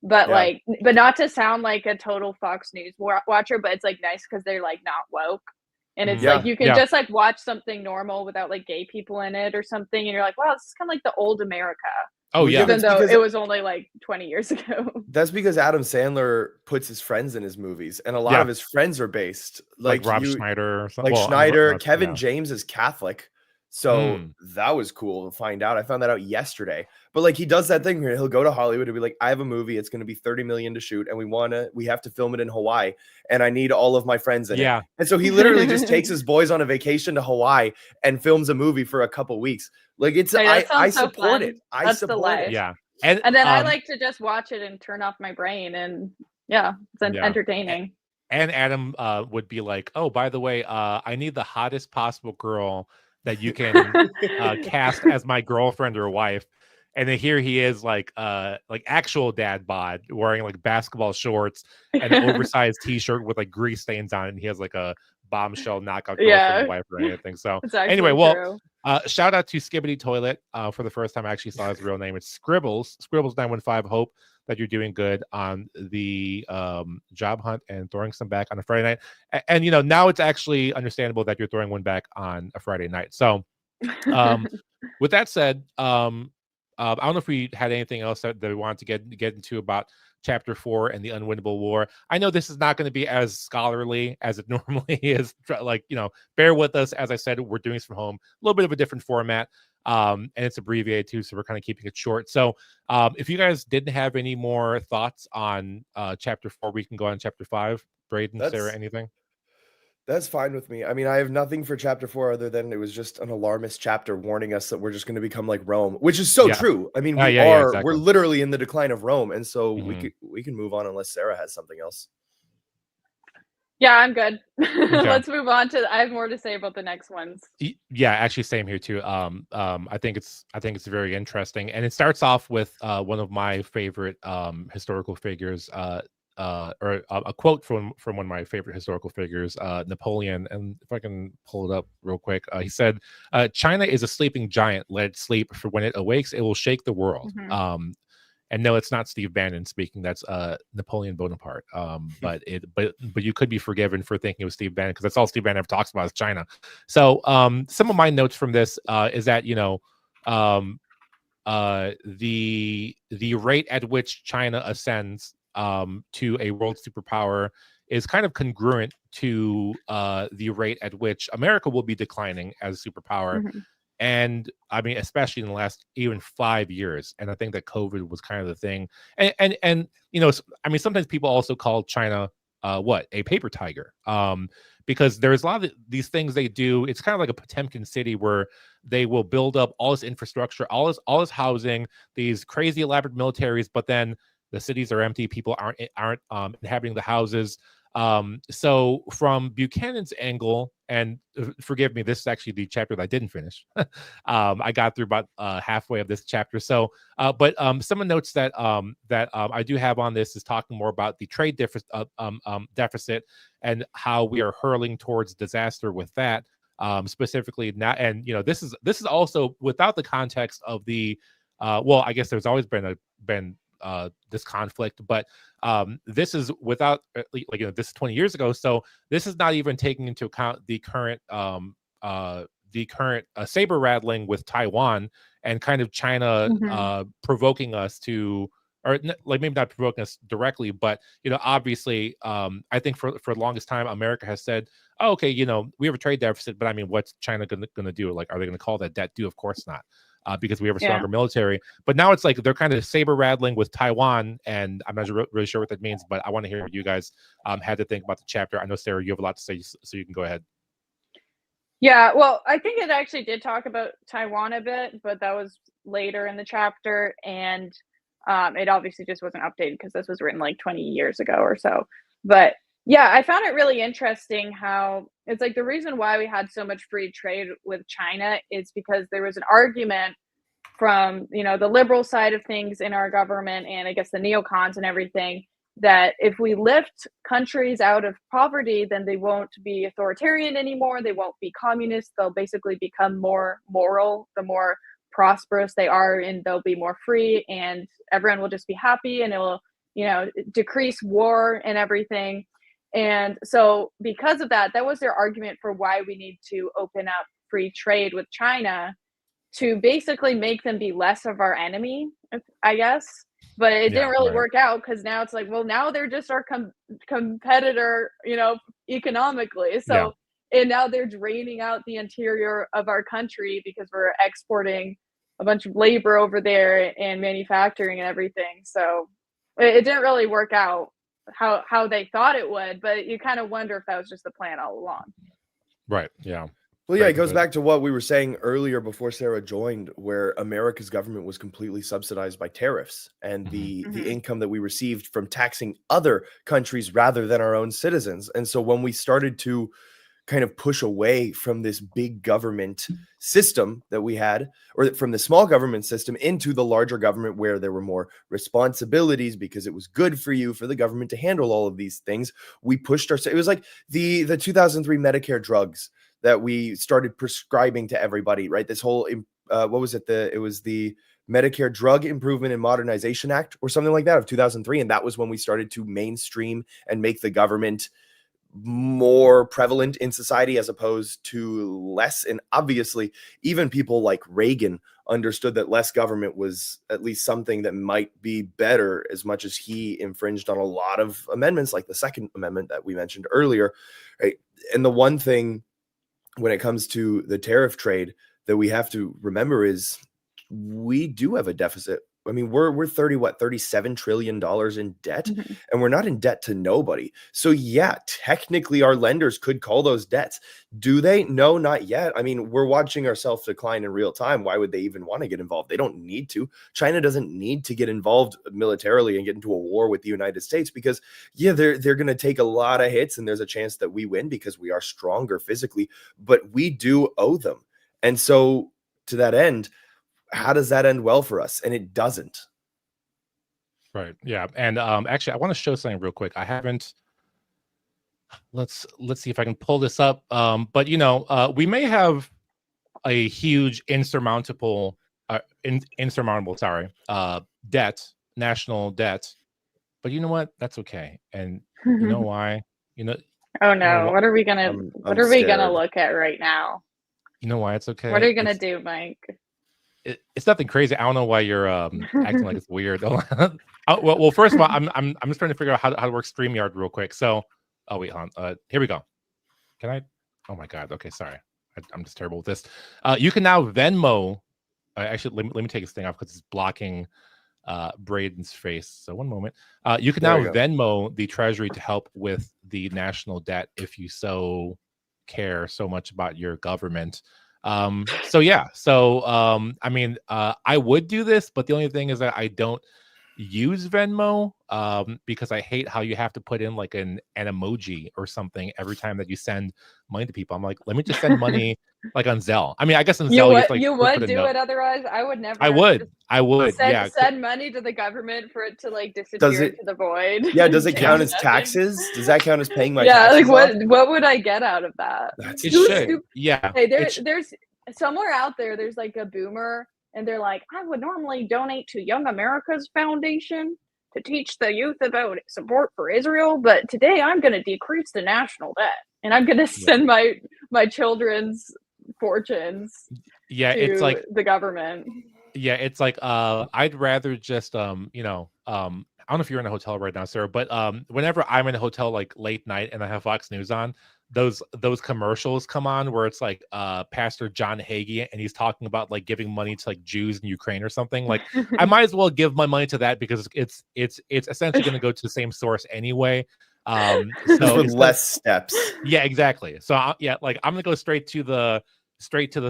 But like, but not to sound like a total Fox News watcher, but it's like nice because they're like not woke, and it's like you can just like watch something normal without like gay people in it or something, and you're like, wow, this is kind of like the old America. Oh yeah, even though it was only like 20 years ago. That's because Adam Sandler puts his friends in his movies, and a lot of his friends are based like Rob Schneider or something. Like Schneider. Kevin James is Catholic. So that was cool to find out. I found that out yesterday. But like he does that thing where he'll go to Hollywood and be like, I have a movie. It's going to be $30 million to shoot. And we have to film it in Hawaii. And I need all of my friends in it. And so he literally just takes his boys on a vacation to Hawaii and films a movie for a couple weeks. Like it's, I support it. I support it. Yeah. And then I like to just watch it and turn off my brain. And it's entertaining. And Adam would be like, oh, by the way, I need the hottest possible girl that you can cast as my girlfriend or wife. And then here he is like actual dad bod wearing like basketball shorts and an oversized t-shirt with like grease stains on it. And he has like a bombshell knockout girlfriend wife or anything. So anyway, well, shout out to Skibbity Toilet. For the first time I actually saw his real name. It's Scribbles 915. Hope that you're doing good on the job hunt and throwing some back on a Friday night. And you know, now it's actually understandable that you're throwing one back on a Friday night. So with that said, I don't know if we had anything else that we wanted to get into about Chapter 4 and the Unwinnable War. I know this is not going to be as scholarly as it normally is. Like, you know, bear with us. As I said, we're doing this from home, a little bit of a different format. And it's abbreviated too, so we're kind of keeping it short. So if you guys didn't have any more thoughts on Chapter 4, we can go on Chapter 5. Braden, Sarah, anything? That's fine with me. I mean, I have nothing for Chapter 4 other than it was just an alarmist chapter warning us that we're just going to become like Rome, which is so true. I mean, we're literally in the decline of Rome, and so we can move on unless Sarah has something else. Yeah, I'm good. Let's move on to. I have more to say about the next ones. Yeah, actually, same here too. I think it's very interesting, and it starts off with one of my favorite historical figures, or a quote from one of my favorite historical figures, Napoleon. And if I can pull it up real quick, he said, "China is a sleeping giant. Let it sleep, for when it awakes, it will shake the world." And no, it's not Steve Bannon speaking. That's Napoleon Bonaparte. But you could be forgiven for thinking it was Steve Bannon, because that's all Steve Bannon ever talks about is China. So some of my notes from this is that, you know, the rate at which China ascends to a world superpower is kind of congruent to the rate at which America will be declining as a superpower. And I mean, especially in the last even 5 years. And I think that COVID was kind of the thing. And you know, I mean, sometimes people also call China a paper tiger, because there's a lot of these things they do. It's kind of like a Potemkin city where they will build up all this infrastructure, all this housing, these crazy elaborate militaries, but then the cities are empty. People aren't inhabiting the houses. So from Buchanan's angle, and forgive me, this is actually the chapter that I didn't finish. I got through about halfway of this chapter. So, but some of the notes that I do have on this is talking more about the trade deficit and how we are hurling towards disaster with that. Specifically, not, and you know, this is also without the context of the well, I guess there's always been this conflict, but this is without, like, you know, this is 20 years ago, so this is not even taking into account the current saber rattling with Taiwan and kind of China provoking us to, or like maybe not provoking us directly, but you know, obviously, I think for the longest time, America has said, oh, okay, you know, we have a trade deficit, but I mean, what's China gonna do? Like, are they gonna call that debt due? Of course not. Because we have a stronger military. But now it's like they're kind of saber rattling with Taiwan, and I'm not really sure what that means, but I want to hear what you guys had to think about the chapter. I know, Sarah, you have a lot to say, so you can go ahead. Yeah, well, I think it actually did talk about Taiwan a bit, but that was later in the chapter, and it obviously just wasn't updated because this was written like 20 years ago or so. But Yeah, I found it really interesting how it's like the reason why we had so much free trade with China is because there was an argument from, the liberal side of things in our government and I guess the neocons and everything, that if we lift countries out of poverty, then they won't be authoritarian anymore. They won't be communist. They'll basically become more moral the more prosperous they are, and they'll be more free, and everyone will just be happy, and it will, decrease war and everything. And so, because of that, that was their argument for why we need to open up free trade with China to basically make them be less of our enemy, I guess. But it didn't really work out because now it's like, well, now they're just our competitor, economically. So, and now they're draining out the interior of our country because we're exporting a bunch of labor over there and manufacturing and everything. So it didn't really work out how they thought it would, but you kind of wonder if that was just the plan all along. Right. Yeah. Well, yeah, it goes back to what we were saying earlier before Sarah joined, where America's government was completely subsidized by tariffs and the income that we received from taxing other countries rather than our own citizens. And so when we started to kind of push away from this big government system that we had, or from the small government system into the larger government where there were more responsibilities because it was good for the government to handle all of these things, we pushed it was like the 2003 Medicare drugs that we started prescribing to everybody, right? This whole, what was it? It was the Medicare Drug Improvement and Modernization Act or something like that of 2003. And that was when we started to mainstream and make the government more prevalent in society as opposed to less. And obviously, even people like Reagan understood that less government was at least something that might be better, as much as he infringed on a lot of amendments, like the Second Amendment that we mentioned earlier, right? And the one thing when it comes to the tariff trade that we have to remember is we do have a deficit. I mean, we're $37 trillion in debt, and we're not in debt to nobody. So yeah, technically our lenders could call those debts. Do they? No, not yet. I mean, we're watching ourselves decline in real time. Why would they even want to get involved? They don't need to. China doesn't need to get involved militarily and get into a war with the United States because, yeah, they're going to take a lot of hits, and there's a chance that we win because we are stronger physically, but we do owe them. And so to that end, how does that end well for us? And it doesn't. Right. Yeah. And actually, I want to show something real quick. I haven't. Let's see if I can pull this up. But we may have a huge insurmountable debt, national debt. But you know what? That's okay. And you know why? Oh no! What are we gonna look at right now? You know why it's okay? What are you gonna do, Mike? It's nothing crazy. I don't know why you're acting like it's weird. Well, first of all, I'm just trying to figure out how to work StreamYard real quick. So, oh wait, hon. Here we go. Can I? Oh my God. Okay, sorry. I'm just terrible with this. You can now Venmo. Actually, let me take this thing off because it's blocking Braden's face. So one moment. You can now Venmo the Treasury to help with the national debt if you so care so much about your government. I mean, I would do this, but the only thing is that I don't use Venmo because I hate how you have to put in like an emoji or something every time that you send money to people. I'm like, let me just send money like on Zelle. I mean, I guess on Zelle you would do it otherwise. I would never. I would. Send money to the government for it to like disappear into the void. Yeah, does it count as taxes? Does that count as paying my taxes? Like what would I get out of that? It should. Yeah. Hey, there's somewhere out there. There's like a boomer, and they're like, I would normally donate to Young America's Foundation to teach the youth about support for Israel, but today I'm going to decrease the national debt, and I'm going to send my children's fortunes. Yeah, to it's like the government. Yeah, it's like I'd rather just I don't know if you're in a hotel right now, Sarah, but whenever I'm in a hotel like late night and I have Fox News on, those commercials come on where it's like Pastor John Hagee and he's talking about like giving money to like Jews in Ukraine or something. Like I might as well give my money to that because it's essentially going to go to the same source anyway. So with less steps. Yeah, exactly. So I'm gonna go straight to the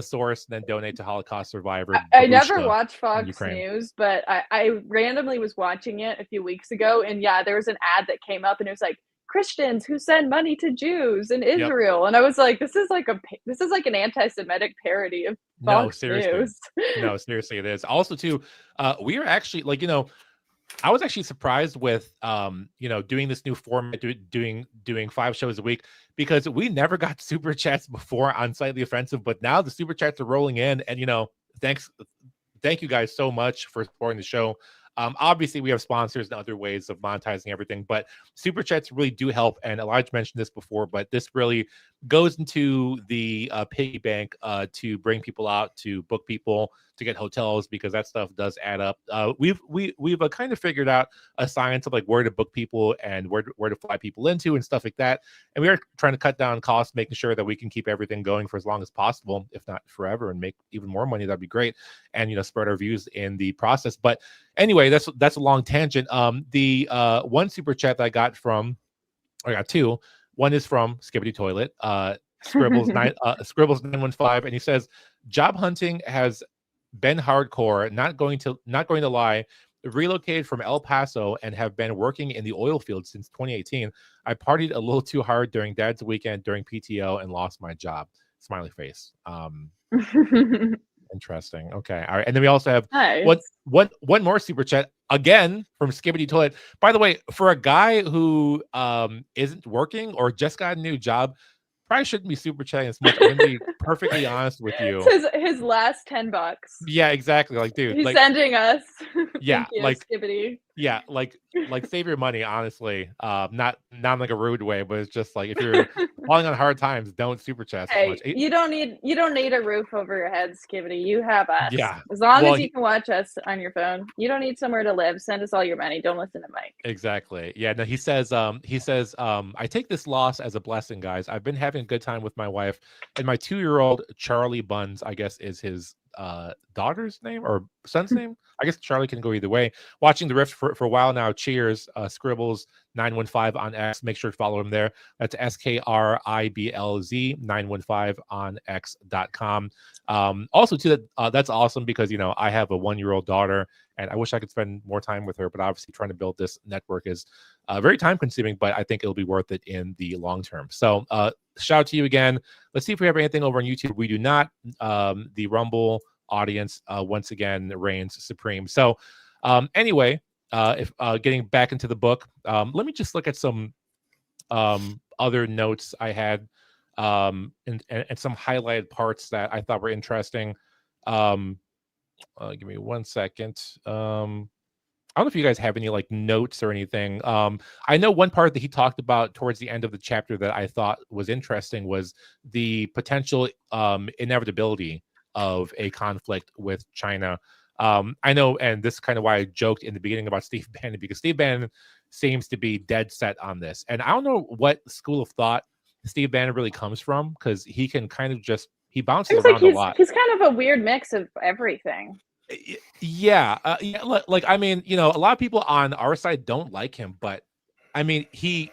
source and then donate to Holocaust survivor. I never watched Fox News, but I randomly was watching it a few weeks ago, and yeah, there was an ad that came up and it was like, Christians who send money to Jews in Yep. Israel. And I was like, this is like an anti-Semitic parody of No, Fox seriously. News. No, seriously, it is. Also, too, we are actually like, I was actually surprised with doing this new format, doing 5 shows a week, because we never got super chats before on Slightly Offensive, but now the super chats are rolling in, and thank you guys so much for supporting the show. Obviously, we have sponsors and other ways of monetizing everything, but super chats really do help. And Elijah mentioned this before, but this really goes into the piggy bank to bring people out, to book people, to get hotels, because that stuff does add up. We've kind of figured out a science of like where to book people and where to fly people into and stuff like that. And we are trying to cut down costs, making sure that we can keep everything going for as long as possible, if not forever, and make even more money. That'd be great, and spread our views in the process. But anyway, that's a long tangent. The one super chat that I got 2. One is from Skibbity Toilet, Scribbles 915, and he says, "Job hunting has been hardcore. Not going to lie. Relocated from El Paso and have been working in the oil field since 2018. I partied a little too hard during Dad's weekend during PTO and lost my job." Smiley face. Interesting. Okay. All right. And then we also have one more super chat again from Skibbity Toilet. By the way, for a guy who isn't working or just got a new job, probably shouldn't be super chatting as much. I'm gonna be perfectly honest with you. It's his last $10. Yeah, exactly. Like, dude, he's sending us. Yeah, like Skibbity. Yeah, like save your money, honestly. Not in like a rude way, but it's just like if you're falling on hard times, don't super chat as much. You don't need a roof over your head, Skibbity. You have us. Yeah. As long as you can watch us on your phone. You don't need somewhere to live. Send us all your money. Don't listen to Mike. Exactly. Yeah. No, he says, I take this loss as a blessing, guys. I've been having a good time with my wife, and my 2-year-old Charlie Buns, I guess, is his daughter's name or son's name. I guess Charlie can go either way. Watching the Rift for a while now. Cheers. Scribbles 915 on X. Make sure to follow him there. That's SKRIBLZ 915 on X.com. Also too, that's awesome because I have a 1-year-old daughter, and I wish I could spend more time with her, but obviously trying to build this network is very time consuming, but I think it'll be worth it in the long term. So shout out to you again. Let's see if we have anything over on YouTube. We do not. The Rumble audience once again reigns supreme. So anyway, if getting back into the book, let me just look at some other notes I had and some highlighted parts that I thought were interesting. Give me 1 second. I don't know if you guys have any like notes or anything. I know one part that he talked about towards the end of the chapter that I thought was interesting was the potential inevitability of a conflict with China. I know, and this is kind of why I joked in the beginning about Steve Bannon, because Steve Bannon seems to be dead set on this. And I don't know what school of thought Steve Bannon really comes from, because he can kind of he bounces around a lot. He's kind of a weird mix of everything. Yeah, like I mean, a lot of people on our side don't like him, but I mean, he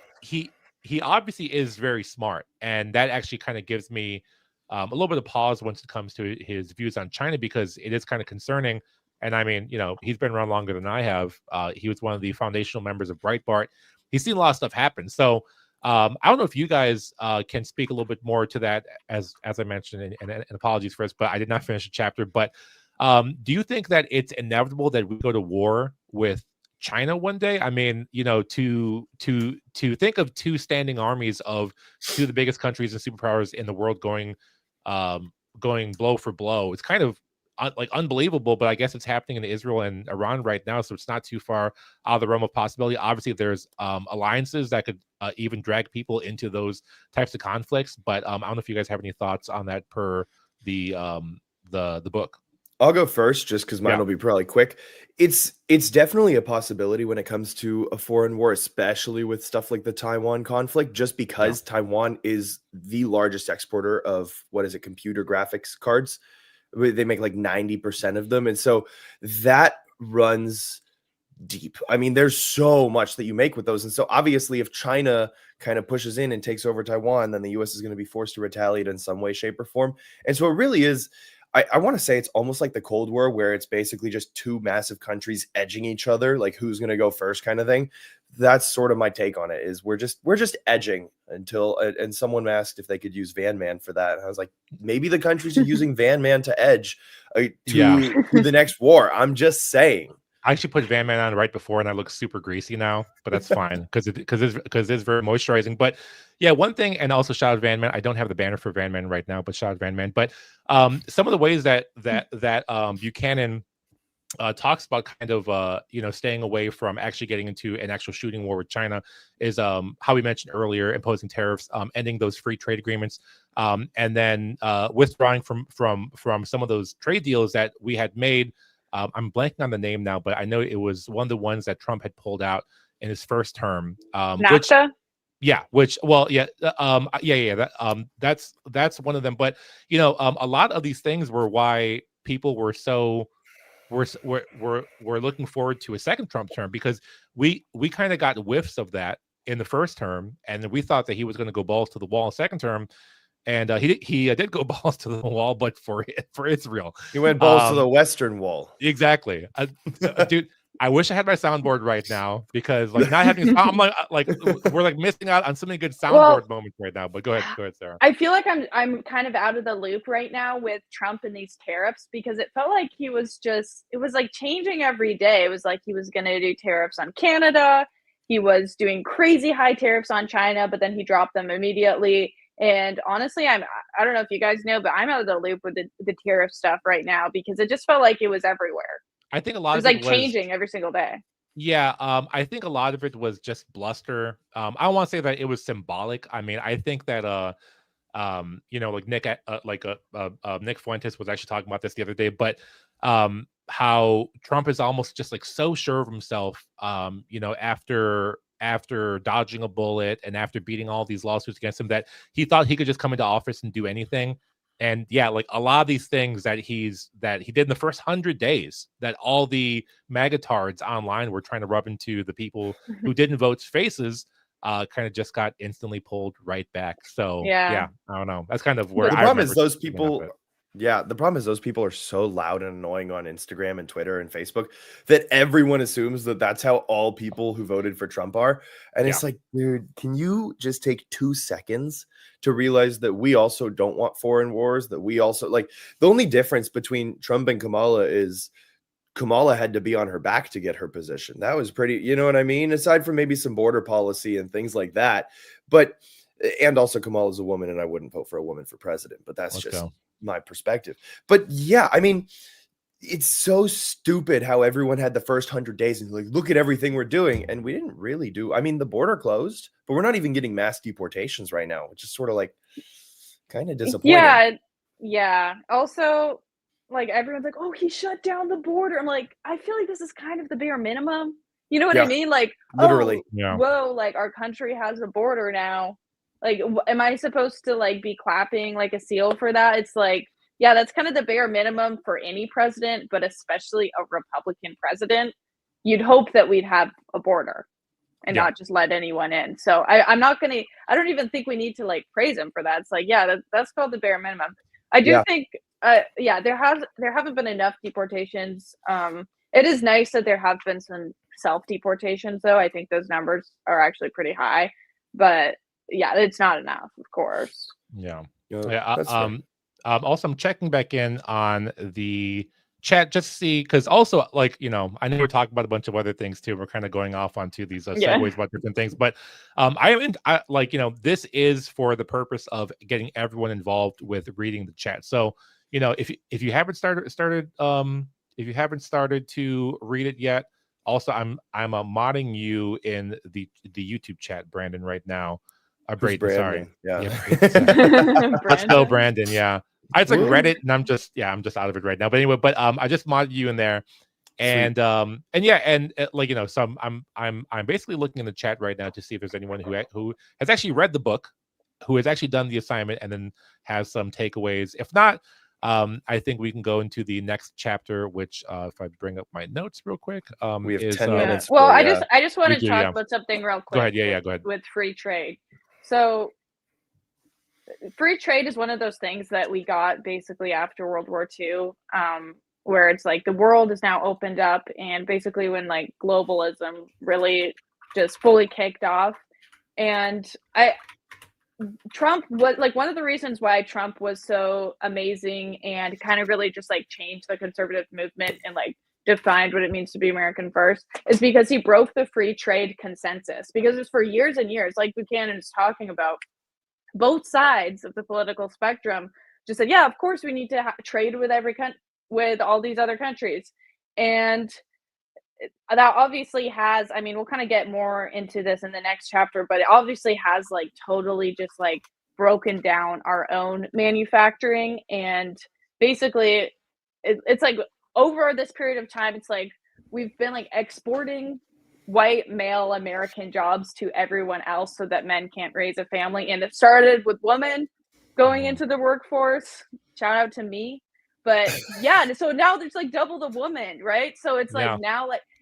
obviously is very smart, and that actually kind of gives me a little bit of pause once it comes to his views on China, because it is kind of concerning. And I mean, he's been around longer than I have. He was one of the foundational members of Breitbart. He's seen a lot of stuff happen. So I don't know if you guys can speak a little bit more to that, as I mentioned, and apologies for this, but I did not finish the chapter. But do you think that it's inevitable that we go to war with China one day? I mean, to think of 2 standing armies of 2 of the biggest countries and superpowers in the world going blow for blow, it's kind of like unbelievable. But I guess it's happening in Israel and Iran right now, so it's not too far out of the realm of possibility. Obviously, there's alliances that could even drag people into those types of conflicts. But I don't know if you guys have any thoughts on that per the book. I'll go first just because mine will be probably quick. It's definitely a possibility when it comes to a foreign war, especially with stuff like the Taiwan conflict, just because Taiwan is the largest exporter of, computer graphics cards. They make like 90% of them. And so that runs deep. I mean, there's so much that you make with those. And so obviously if China kind of pushes in and takes over Taiwan, then the US is going to be forced to retaliate in some way, shape, or form. And so it really is, I want to say it's almost like the Cold War, where it's basically just 2 massive countries edging each other, like who's going to go first kind of thing. that's sort of my take on it. Is we're just edging until, and someone asked if they could use Van Man for that. And I was like, maybe the countries are using Van Man to edge to the next war. I'm just saying. I actually put Van Man on right before, and I look super greasy now, but that's fine because it's very moisturizing. But yeah, one thing, and also shout out Van Man. I don't have the banner for Van Man right now, but shout out Van Man. But some of the ways that Buchanan talks about kind of staying away from actually getting into an actual shooting war with China is how we mentioned earlier, imposing tariffs, ending those free trade agreements, and then withdrawing from some of those trade deals that we had made. I'm blanking on the name now, but I know it was one of the ones that Trump had pulled out in his first term. NAFTA? That's one of them. But a lot of these things were why people were so we're looking forward to a second Trump term, because we kind of got whiffs of that in the first term, and we thought that he was going to go balls to the wall in second term. And he did go balls to the wall, but for Israel. He went balls to the Western Wall. Exactly. Dude, I wish I had my soundboard right now, because like not having I'm like we're like missing out on so many good soundboard moments right now. But go ahead, Sarah. I feel like I'm kind of out of the loop right now with Trump and these tariffs, because it felt like it was like changing every day. It was like he was going to do tariffs on Canada. He was doing crazy high tariffs on China, but then he dropped them immediately. And honestly, I don't know if you guys know, but I'm out of the loop with the tariff stuff right now, because it just felt like it was everywhere. I think a lot of it was like changing every single day. Yeah, I think a lot of it was just bluster. I don't want to say that it was symbolic. I mean, I think that like Nick Fuentes was actually talking about this the other day, but how Trump is almost just like so sure of himself, after dodging a bullet and after beating all these lawsuits against him, that he thought he could just come into office and do anything. And yeah, like a lot of these things that he did in the first 100 days, that all the magatards online were trying to rub into the people who didn't vote's faces, kind of just got instantly pulled right back. So yeah, I don't know. That's kind of where the problem is those people. Yeah, the problem is those people are so loud and annoying on Instagram and Twitter and Facebook that everyone assumes that that's how all people who voted for Trump are. And it's like, dude, can you just take 2 seconds to realize that we also don't want foreign wars, that we also like the only difference between Trump and Kamala is Kamala had to be on her back to get her position. That was pretty, you know what I mean? Aside from maybe some border policy and things like that. But, and also Kamala's a woman and I wouldn't vote for a woman for president, but that's my perspective. But yeah, I mean, it's so stupid how everyone had the first 100 days and like, look at everything we're doing. And we didn't really do. I mean, the border closed, but we're not even getting mass deportations right now, which is sort of like kind of disappointing. Yeah. Also, like everyone's like, oh, he shut down the border. I'm like, I feel like this is kind of the bare minimum. You know what I mean? Like, literally. Whoa, like our country has a border now. Like, am I supposed to like be clapping like a seal for that? It's like, yeah, that's kind of the bare minimum for any president, but especially a Republican president. You'd hope that we'd have a border and not just let anyone in. So I don't even think we need to like praise him for that. It's like, yeah, that's called the bare minimum. I do think, there haven't been enough deportations. It is nice that there have been some self-deportations, though. I think those numbers are actually pretty high, but yeah, it's not enough, of course. Also, I'm checking back in on the chat just to see, because also, like, I know we're talking about a bunch of other things too. We're kind of going off onto these segues about different things, but this is for the purpose of getting everyone involved with reading the chat. So if you haven't started to read it yet, also I'm modding you in the YouTube chat, Brandon, right now. Braden, sorry. Let's go, Brandon. Yeah, it's like Reddit, and I'm just out of it right now. But anyway, I just modded you in there, and so I'm basically looking in the chat right now to see if there's anyone who has actually read the book, who has actually done the assignment, and then has some takeaways. If not, I think we can go into the next chapter, which if I bring up my notes real quick, we have 10 minutes. Well, I just want to talk about something real quick. Go ahead. Yeah, go ahead. With free trade. So free trade is one of those things that we got basically after World War II, where it's like the world is now opened up, and basically when like globalism really just fully kicked off. And Trump was like, one of the reasons why Trump was so amazing and kind of really just like changed the conservative movement and like defined what it means to be American first is because he broke the free trade consensus. Because it's for years and years, like Buchanan is talking about, both sides of the political spectrum just said, yeah, of course we need to trade with with all these other countries. And that obviously has, I mean, we'll kind of get more into this in the next chapter, but it obviously has like totally just like broken down our own manufacturing. And basically it's like over this period of time, it's like we've been like exporting white male American jobs to everyone else so that men can't raise a family. And it started with women going into the workforce. Shout out to me. But yeah, so now there's like double the woman, right? So it's like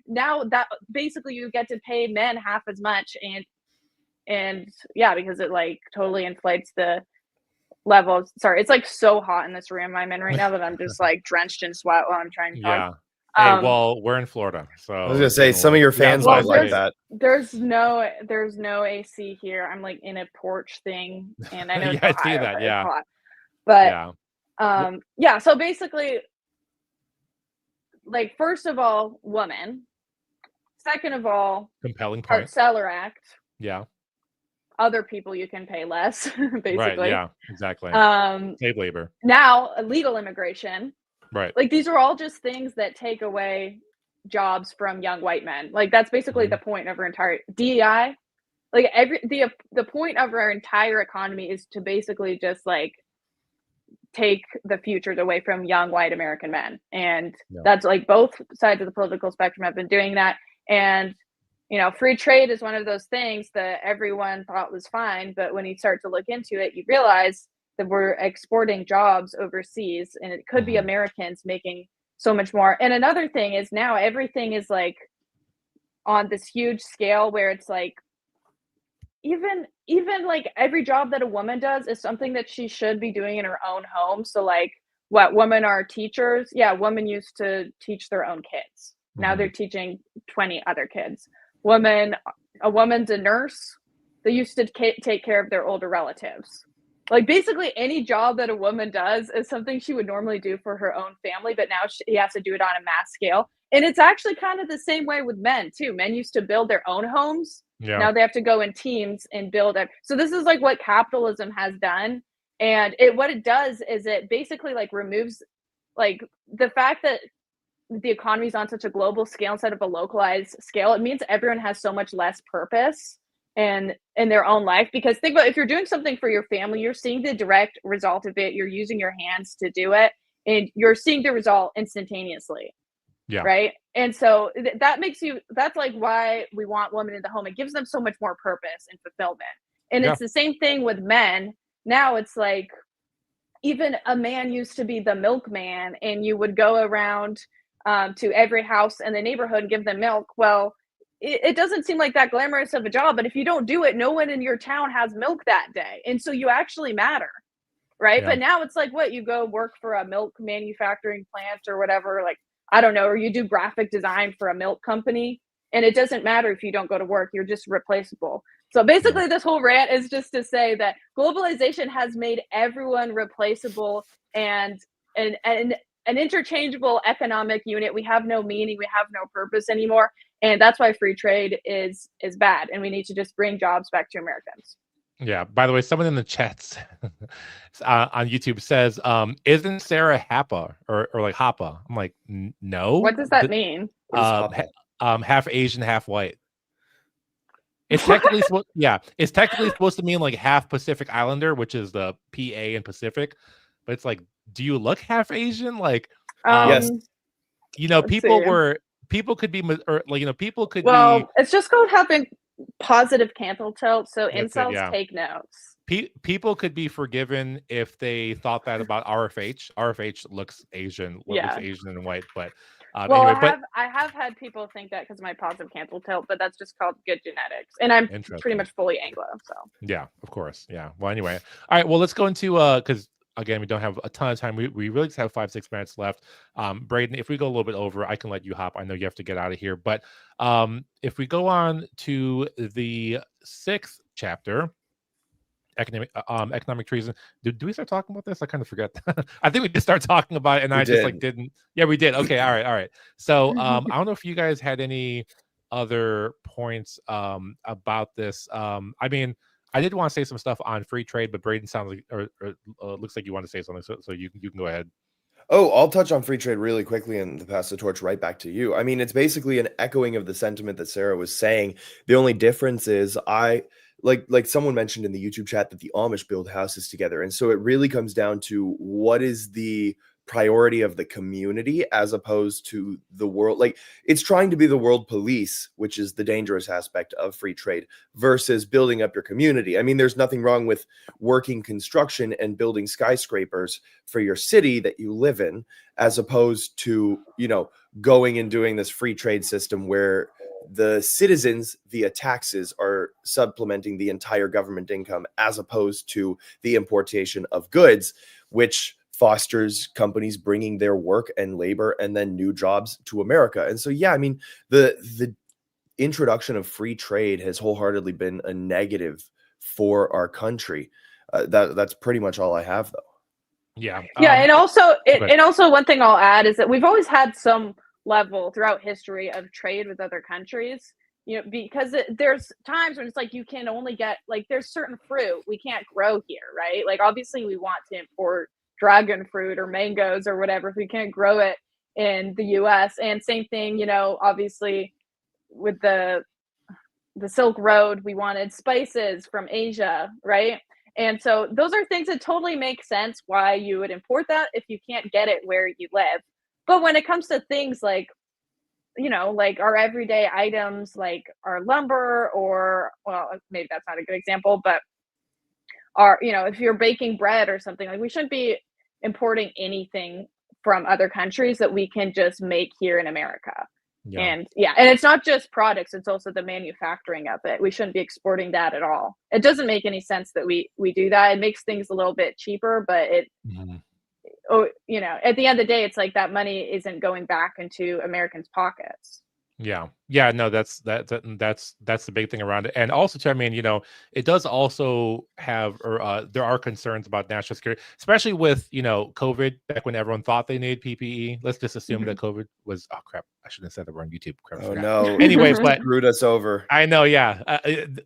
now that basically you get to pay men half as much, and yeah, because it like totally inflates the levels. Sorry, it's like so hot in this room I'm in right now that I'm just like drenched in sweat while I'm trying to talk. Hey, well, we're in Florida, so I was gonna say some of your fans might like that. There's no AC here. I'm like in a porch thing, and I know I see that. it's hot. But yeah, so basically, like, first of all, woman. Second of all, compelling point. Hart-Celler Act. Yeah. Other people you can pay less, basically. Right. Yeah. Exactly. Slave labor. Now, illegal immigration. Right. Like, these are all just things that take away jobs from young white men. Like, that's basically the point of our entire DEI. Like, the point of our entire economy is to basically just like take the futures away from young white American men. And that's like both sides of the political spectrum have been doing that. And, you know, free trade is one of those things that everyone thought was fine. But when you start to look into it, you realize that we're exporting jobs overseas, and it could be Americans making so much more. And another thing is now everything is like on this huge scale where it's like, even like every job that a woman does is something that she should be doing in her own home. So like, what, women are teachers? Yeah, women used to teach their own kids. Now they're teaching 20 other kids. A woman's a nurse. They used to take care of their older relatives. Like, basically any job that a woman does is something she would normally do for her own family, but now she has to do it on a mass scale. And it's actually kind of the same way with men too. Men used to build their own homes. Yeah. Now they have to go in teams and build it. So this is like what capitalism has done. And what it does is it basically like removes like the fact that the economy is on such a global scale instead of a localized scale. It means everyone has so much less purpose in their own life. Because think about, if you're doing something for your family, you're seeing the direct result of it. You're using your hands to do it, and you're seeing the result instantaneously. Yeah. Right. And so that's like why we want women in the home. It gives them so much more purpose and fulfillment. And it's the same thing with men. Now it's like, even a man used to be the milkman, and you would go around to every house in the neighborhood and give them milk. Well, it doesn't seem like that glamorous of a job, but if you don't do it, no one in your town has milk that day. And so you actually matter. Right. Yeah. But now it's like, what, you go work for a milk manufacturing plant or whatever, like, I don't know, or you do graphic design for a milk company, and it doesn't matter if you don't go to work, you're just replaceable. So basically this whole rant is just to say that globalization has made everyone replaceable and an interchangeable economic unit. We have no meaning, we have no purpose anymore. And that's why free trade is bad. And we need to just bring jobs back to Americans. Yeah. By the way, someone in the chats on YouTube says, "Isn't Sarah HAPA or like HAPA?" I'm like, no. What does that mean? Half Asian, half white. It's technically it's technically supposed to mean like half Pacific Islander, which is the PA and Pacific. But it's like, do you look half Asian? Like, yes. You know, people could be, or like, you know, people could be. Well, it's just called having positive canthal tilt, so incels take notes. People could be forgiven if they thought that about RFH. RFH looks Asian, looks Asian and white, but well, anyway, I have had people think that because of my positive canthal tilt, but that's just called good genetics, and I'm pretty much fully Anglo. So yeah, of course, yeah. Well, anyway, all right. Well, let's go into because again, we don't have a ton of time. We really just have 5-6 minutes left. Braden, if we go a little bit over, I can let you hop. I know you have to get out of here, but if we go on to the 6th chapter, economic treason. Do we start talking about this? I kind of forget. I think we just start talking about it, and I just like didn't. Yeah, we did. Okay, all right. So I don't know if you guys had any other points about this. I mean, I did want to say some stuff on free trade, but Braden sounds like, or looks like you want to say something, so you can go ahead. Oh, I'll touch on free trade really quickly and pass the torch right back to you. I mean, it's basically an echoing of the sentiment that Sarah was saying. The only difference is like someone mentioned in the YouTube chat that the Amish build houses together. And so it really comes down to what is the priority of the community as opposed to the world. Like, it's trying to be the world police, which is the dangerous aspect of free trade, versus building up your community. I mean, there's nothing wrong with working construction and building skyscrapers for your city that you live in, as opposed to, going and doing this free trade system where the citizens via taxes are supplementing the entire government income, as opposed to the importation of goods, which fosters companies bringing their work and labor and then new jobs to America. And so, yeah, I mean, the introduction of free trade has wholeheartedly been a negative for our country. That's pretty much all I have, though. Yeah. And also, one thing I'll add is that we've always had some level throughout history of trade with other countries, because there's times when it's like you can only get, like, there's certain fruit we can't grow here, right? Like, obviously we want to import dragon fruit or mangoes or whatever if we can't grow it in the US. And same thing, obviously with the Silk Road, we wanted spices from Asia, right? And so those are things that totally make sense why you would import that if you can't get it where you live. But when it comes to things like, like our everyday items, like our lumber, or, well, maybe that's not a good example, but if you're baking bread or something, like, we shouldn't be importing anything from other countries that we can just make here in America. Yeah. And it's not just products, it's also the manufacturing of it. We shouldn't be exporting that at all. It doesn't make any sense that we do that. It makes things a little bit cheaper, but at the end of the day, it's like that money isn't going back into Americans' pockets. Yeah, no, that's the big thing around it. And also too, I mean, it does also have, or there are concerns about national security, especially with, COVID, back when everyone thought they needed PPE. Let's just assume that COVID was, oh crap, I shouldn't have said that we're on YouTube. Crap, oh no. Anyways, but screwed us over. I know, yeah.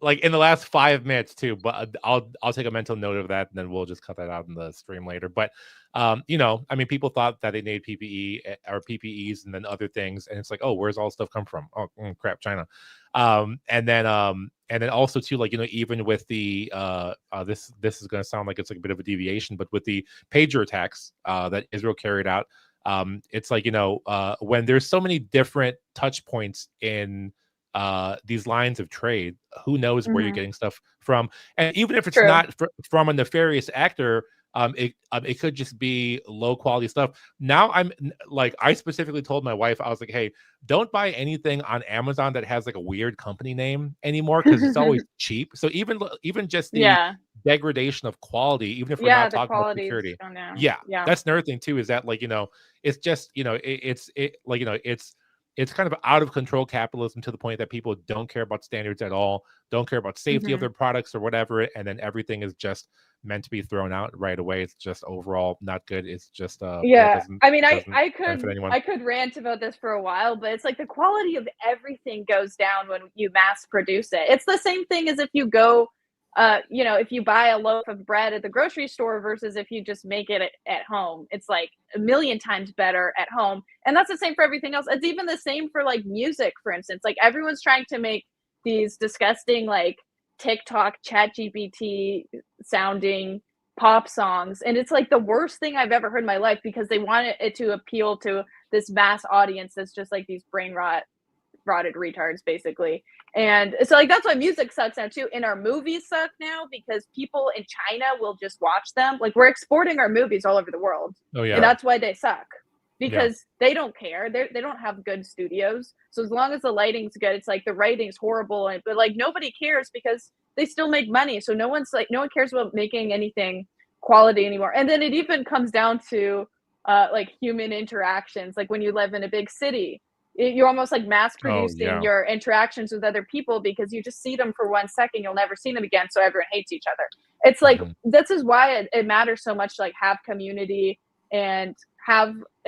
Like in the last 5 minutes too, but I'll take a mental note of that, and then we'll just cut that out in the stream later. But I mean, people thought that they needed PPE or PPEs and then other things, and it's like, oh, where's all stuff come from? Oh, crap, China. And then also too, like, even with the this is going to sound like it's like a bit of a deviation, but with the pager attacks that Israel carried out, it's like, when there's so many different touch points in these lines of trade, who knows where you're getting stuff from? And even if it's not from a nefarious actor, it could just be low quality stuff. Now I'm like, I specifically told my wife, I was like, hey, don't buy anything on Amazon that has like a weird company name anymore, because it's always cheap. So even just the degradation of quality, even if we're not talking about security, that's another thing too, is that, like, it's just, it's kind of out of control capitalism to the point that people don't care about standards at all, don't care about safety of their products or whatever, and then everything is just meant to be thrown out right away. It's just overall not good. It's just I mean, I could rant about this for a while, but it's like the quality of everything goes down when you mass produce it. It's the same thing as if you go if you buy a loaf of bread at the grocery store versus if you just make it at home. It's like a million times better at home. And that's the same for everything else. It's even the same for like music, for instance. Like, everyone's trying to make these disgusting, like, TikTok, ChatGPT sounding pop songs. And it's like the worst thing I've ever heard in my life, because they want it to appeal to this mass audience that's just like these rotted retards, basically. And so, like, that's why music sucks now too. And our movies suck now because people in China will just watch them. Like, we're exporting our movies all over the world. Oh yeah. And that's why they suck, because they don't care. They don't have good studios. So as long as the lighting's good, it's like the writing's horrible, but like nobody cares because they still make money. So no one cares about making anything quality anymore. And then it even comes down to like human interactions. Like when you live in a big city, you're almost like mass producing your interactions with other people because you just see them for 1 second, you'll never see them again, so everyone hates each other. It's like this is why it matters so much to like have community and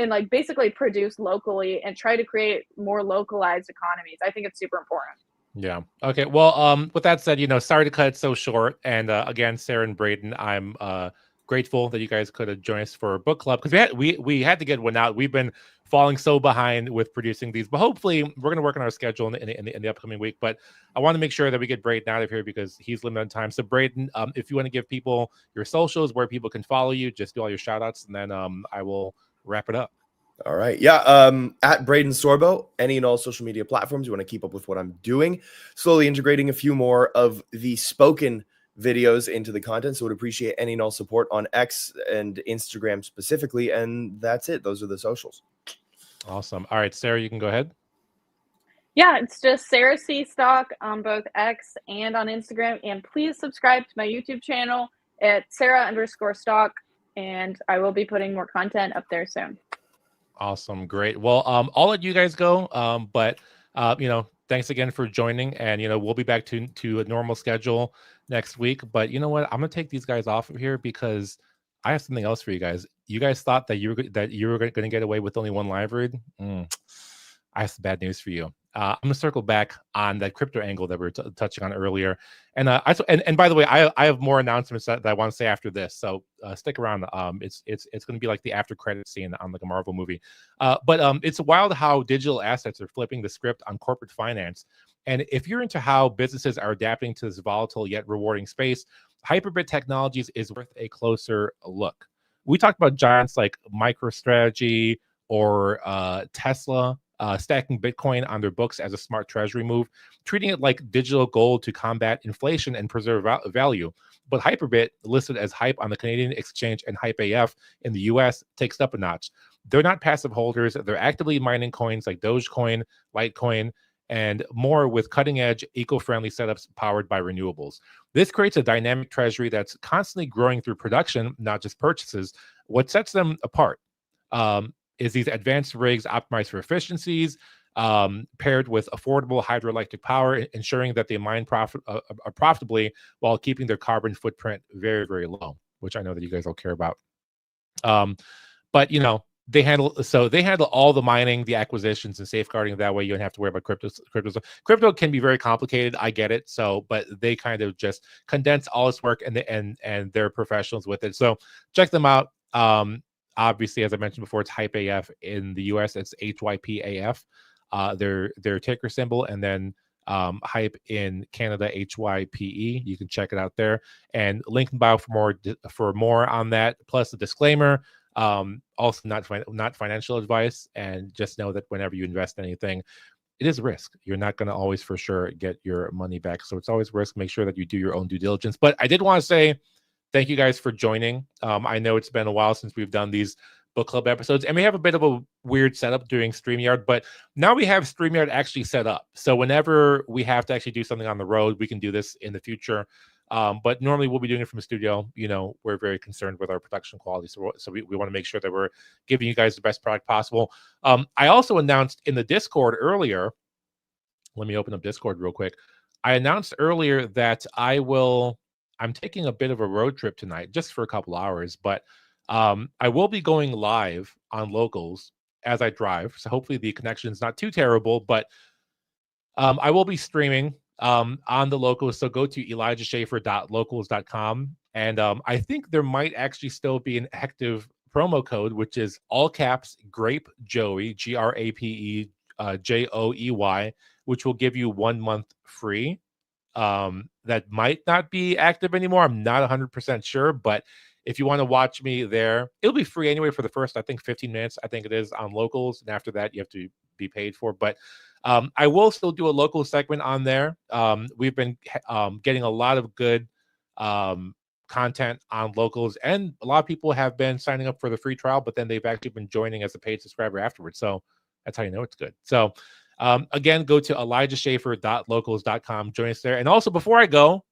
like basically produce locally and try to create more localized economies. I think it's super important. Yeah. Okay. Well, with that said, sorry to cut it so short. And again, Sarah and Braden, I'm grateful that you guys could have joined us for a book club because we had to get one out. We've been falling so behind with producing these, but hopefully we're going to work on our schedule in the upcoming week. But I want to make sure that we get Braden out of here because he's limited on time. So Braden, if you want to give people your socials, where people can follow you, just do all your shout outs, and then I will wrap it up. All right. Yeah. At Braeden Sorbo, any and all social media platforms. You want to keep up with what I'm doing. Slowly integrating a few more of the spoken videos into the content. So would appreciate any and all support on X and Instagram specifically. And that's it. Those are the socials. Awesome. All right, Sarah, you can go ahead. Yeah, it's just Sarah C. Stock on both X and on Instagram. And please subscribe to my YouTube channel at Sarah_Stock. And I will be putting more content up there soon. Awesome. Great. Well, I'll let you guys go. But thanks again for joining. And, we'll be back to a normal schedule next week. But you know what? I'm going to take these guys off of here because I have something else for you guys. You guys thought that you were going to get away with only one live read. I have some bad news for you. I'm going to circle back on that crypto angle that we were touching on earlier. And and by the way, I have more announcements that I want to say after this. So stick around. It's going to be like the after credit scene on like a Marvel movie. But it's wild how digital assets are flipping the script on corporate finance. And if you're into how businesses are adapting to this volatile yet rewarding space, Hyperbit Technologies is worth a closer look. We talked about giants like MicroStrategy or Tesla. Stacking Bitcoin on their books as a smart treasury move, treating it like digital gold to combat inflation and preserve value. But Hyperbit, listed as HYPE on the Canadian exchange and HYPAF in the US, takes it up a notch. They're not passive holders. They're actively mining coins like Dogecoin, Litecoin, and more with cutting-edge, eco-friendly setups powered by renewables. This creates a dynamic treasury that's constantly growing through production, not just purchases. What sets them apart is these advanced rigs optimized for efficiencies, paired with affordable hydroelectric power, ensuring that they mine profitably while keeping their carbon footprint very, very low, which I know that you guys all care about. But they handle all the mining, the acquisitions, and safeguarding. That way you don't have to worry about crypto. Crypto can be very complicated. I get it. But they kind of just condense all this work and they're professionals with it. So check them out. Obviously, as I mentioned before, it's HYPAF in the US. It's HYPAF, their ticker symbol, and then HYPE in Canada, HYPE. You can check it out there. And link in bio for more on that. Plus a disclaimer. Also not financial advice, and just know that whenever you invest in anything, it is a risk. You're not going to always for sure get your money back. So it's always a risk. Make sure that you do your own due diligence. But I did want to say thank you guys for joining. I know it's been a while since we've done these book club episodes, and we have a bit of a weird setup doing StreamYard, but now we have StreamYard actually set up. So whenever we have to actually do something on the road, we can do this in the future. But normally we'll be doing it from a studio. We're very concerned with our production quality. So we want to make sure that we're giving you guys the best product possible. I also announced in the Discord earlier, let me open up Discord real quick. I announced earlier that I'm taking a bit of a road trip tonight, just for a couple hours, but I will be going live on Locals as I drive. So hopefully the connection is not too terrible, but I will be streaming on the Locals. So go to elijahschaefer.locals.com. And I think there might actually still be an active promo code, which is all caps Grape Joey, GRAPE JOEY, which will give you 1 month free. That might not be active anymore. I'm not 100% sure, but if you want to watch me there, it'll be free anyway for the first, I think, 15 minutes. I think it is on Locals, and after that, you have to be paid for. But I will still do a local segment on there. We've been getting a lot of good content on Locals, and a lot of people have been signing up for the free trial, but then they've actually been joining as a paid subscriber afterwards. So that's how you know it's good. So again, go to elijahschaefer.locals.com. Join us there. And also, before I go,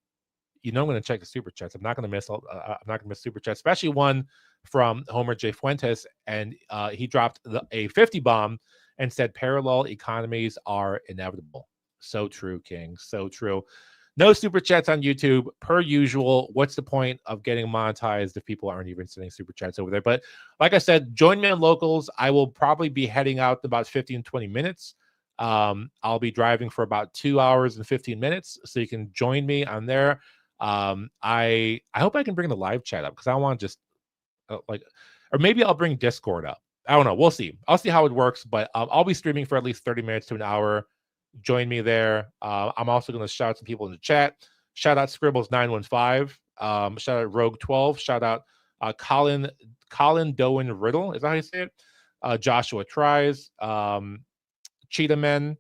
I'm going to check the super chats. I'm not going to miss. I'm not going to miss super chats, especially one from Homer J. Fuentes, and he dropped a 50 bomb and said parallel economies are inevitable. So true, King. So true. No super chats on YouTube, per usual. What's the point of getting monetized if people aren't even sending super chats over there? But like I said, join me on Locals. I will probably be heading out in about 15, 20 minutes. I'll be driving for about 2 hours and 15 minutes, so you can join me on there. I hope I can bring the live chat up, because I want to just or maybe I'll bring Discord up. I don't know. We'll see. I'll see how it works, but I'll be streaming for at least 30 minutes to an hour. Join me there. I'm also going to shout out some people in the chat. Shout out Scribbles915. Shout out Rogue12. Shout out Colin Doan Riddle. Is that how you say it? Joshua Tries. Cheetah Men.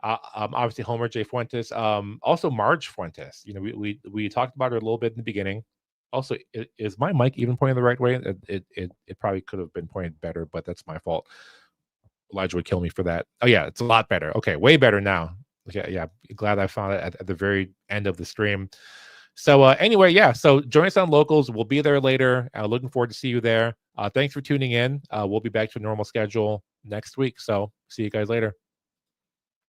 Obviously Homer J. Fuentes. Also Marge Fuentes. We talked about her a little bit in the beginning. Also, is my mic even pointing the right way? It probably could have been pointed better, but that's my fault. Elijah would kill me for that. Oh yeah, it's a lot better. Okay, way better now. Okay, yeah, glad I found it at the very end of the stream. So anyway, yeah, so join us on Locals. We'll be there later. Looking forward to see you there. Thanks for tuning in. We'll be back to a normal schedule next week. So see you guys later.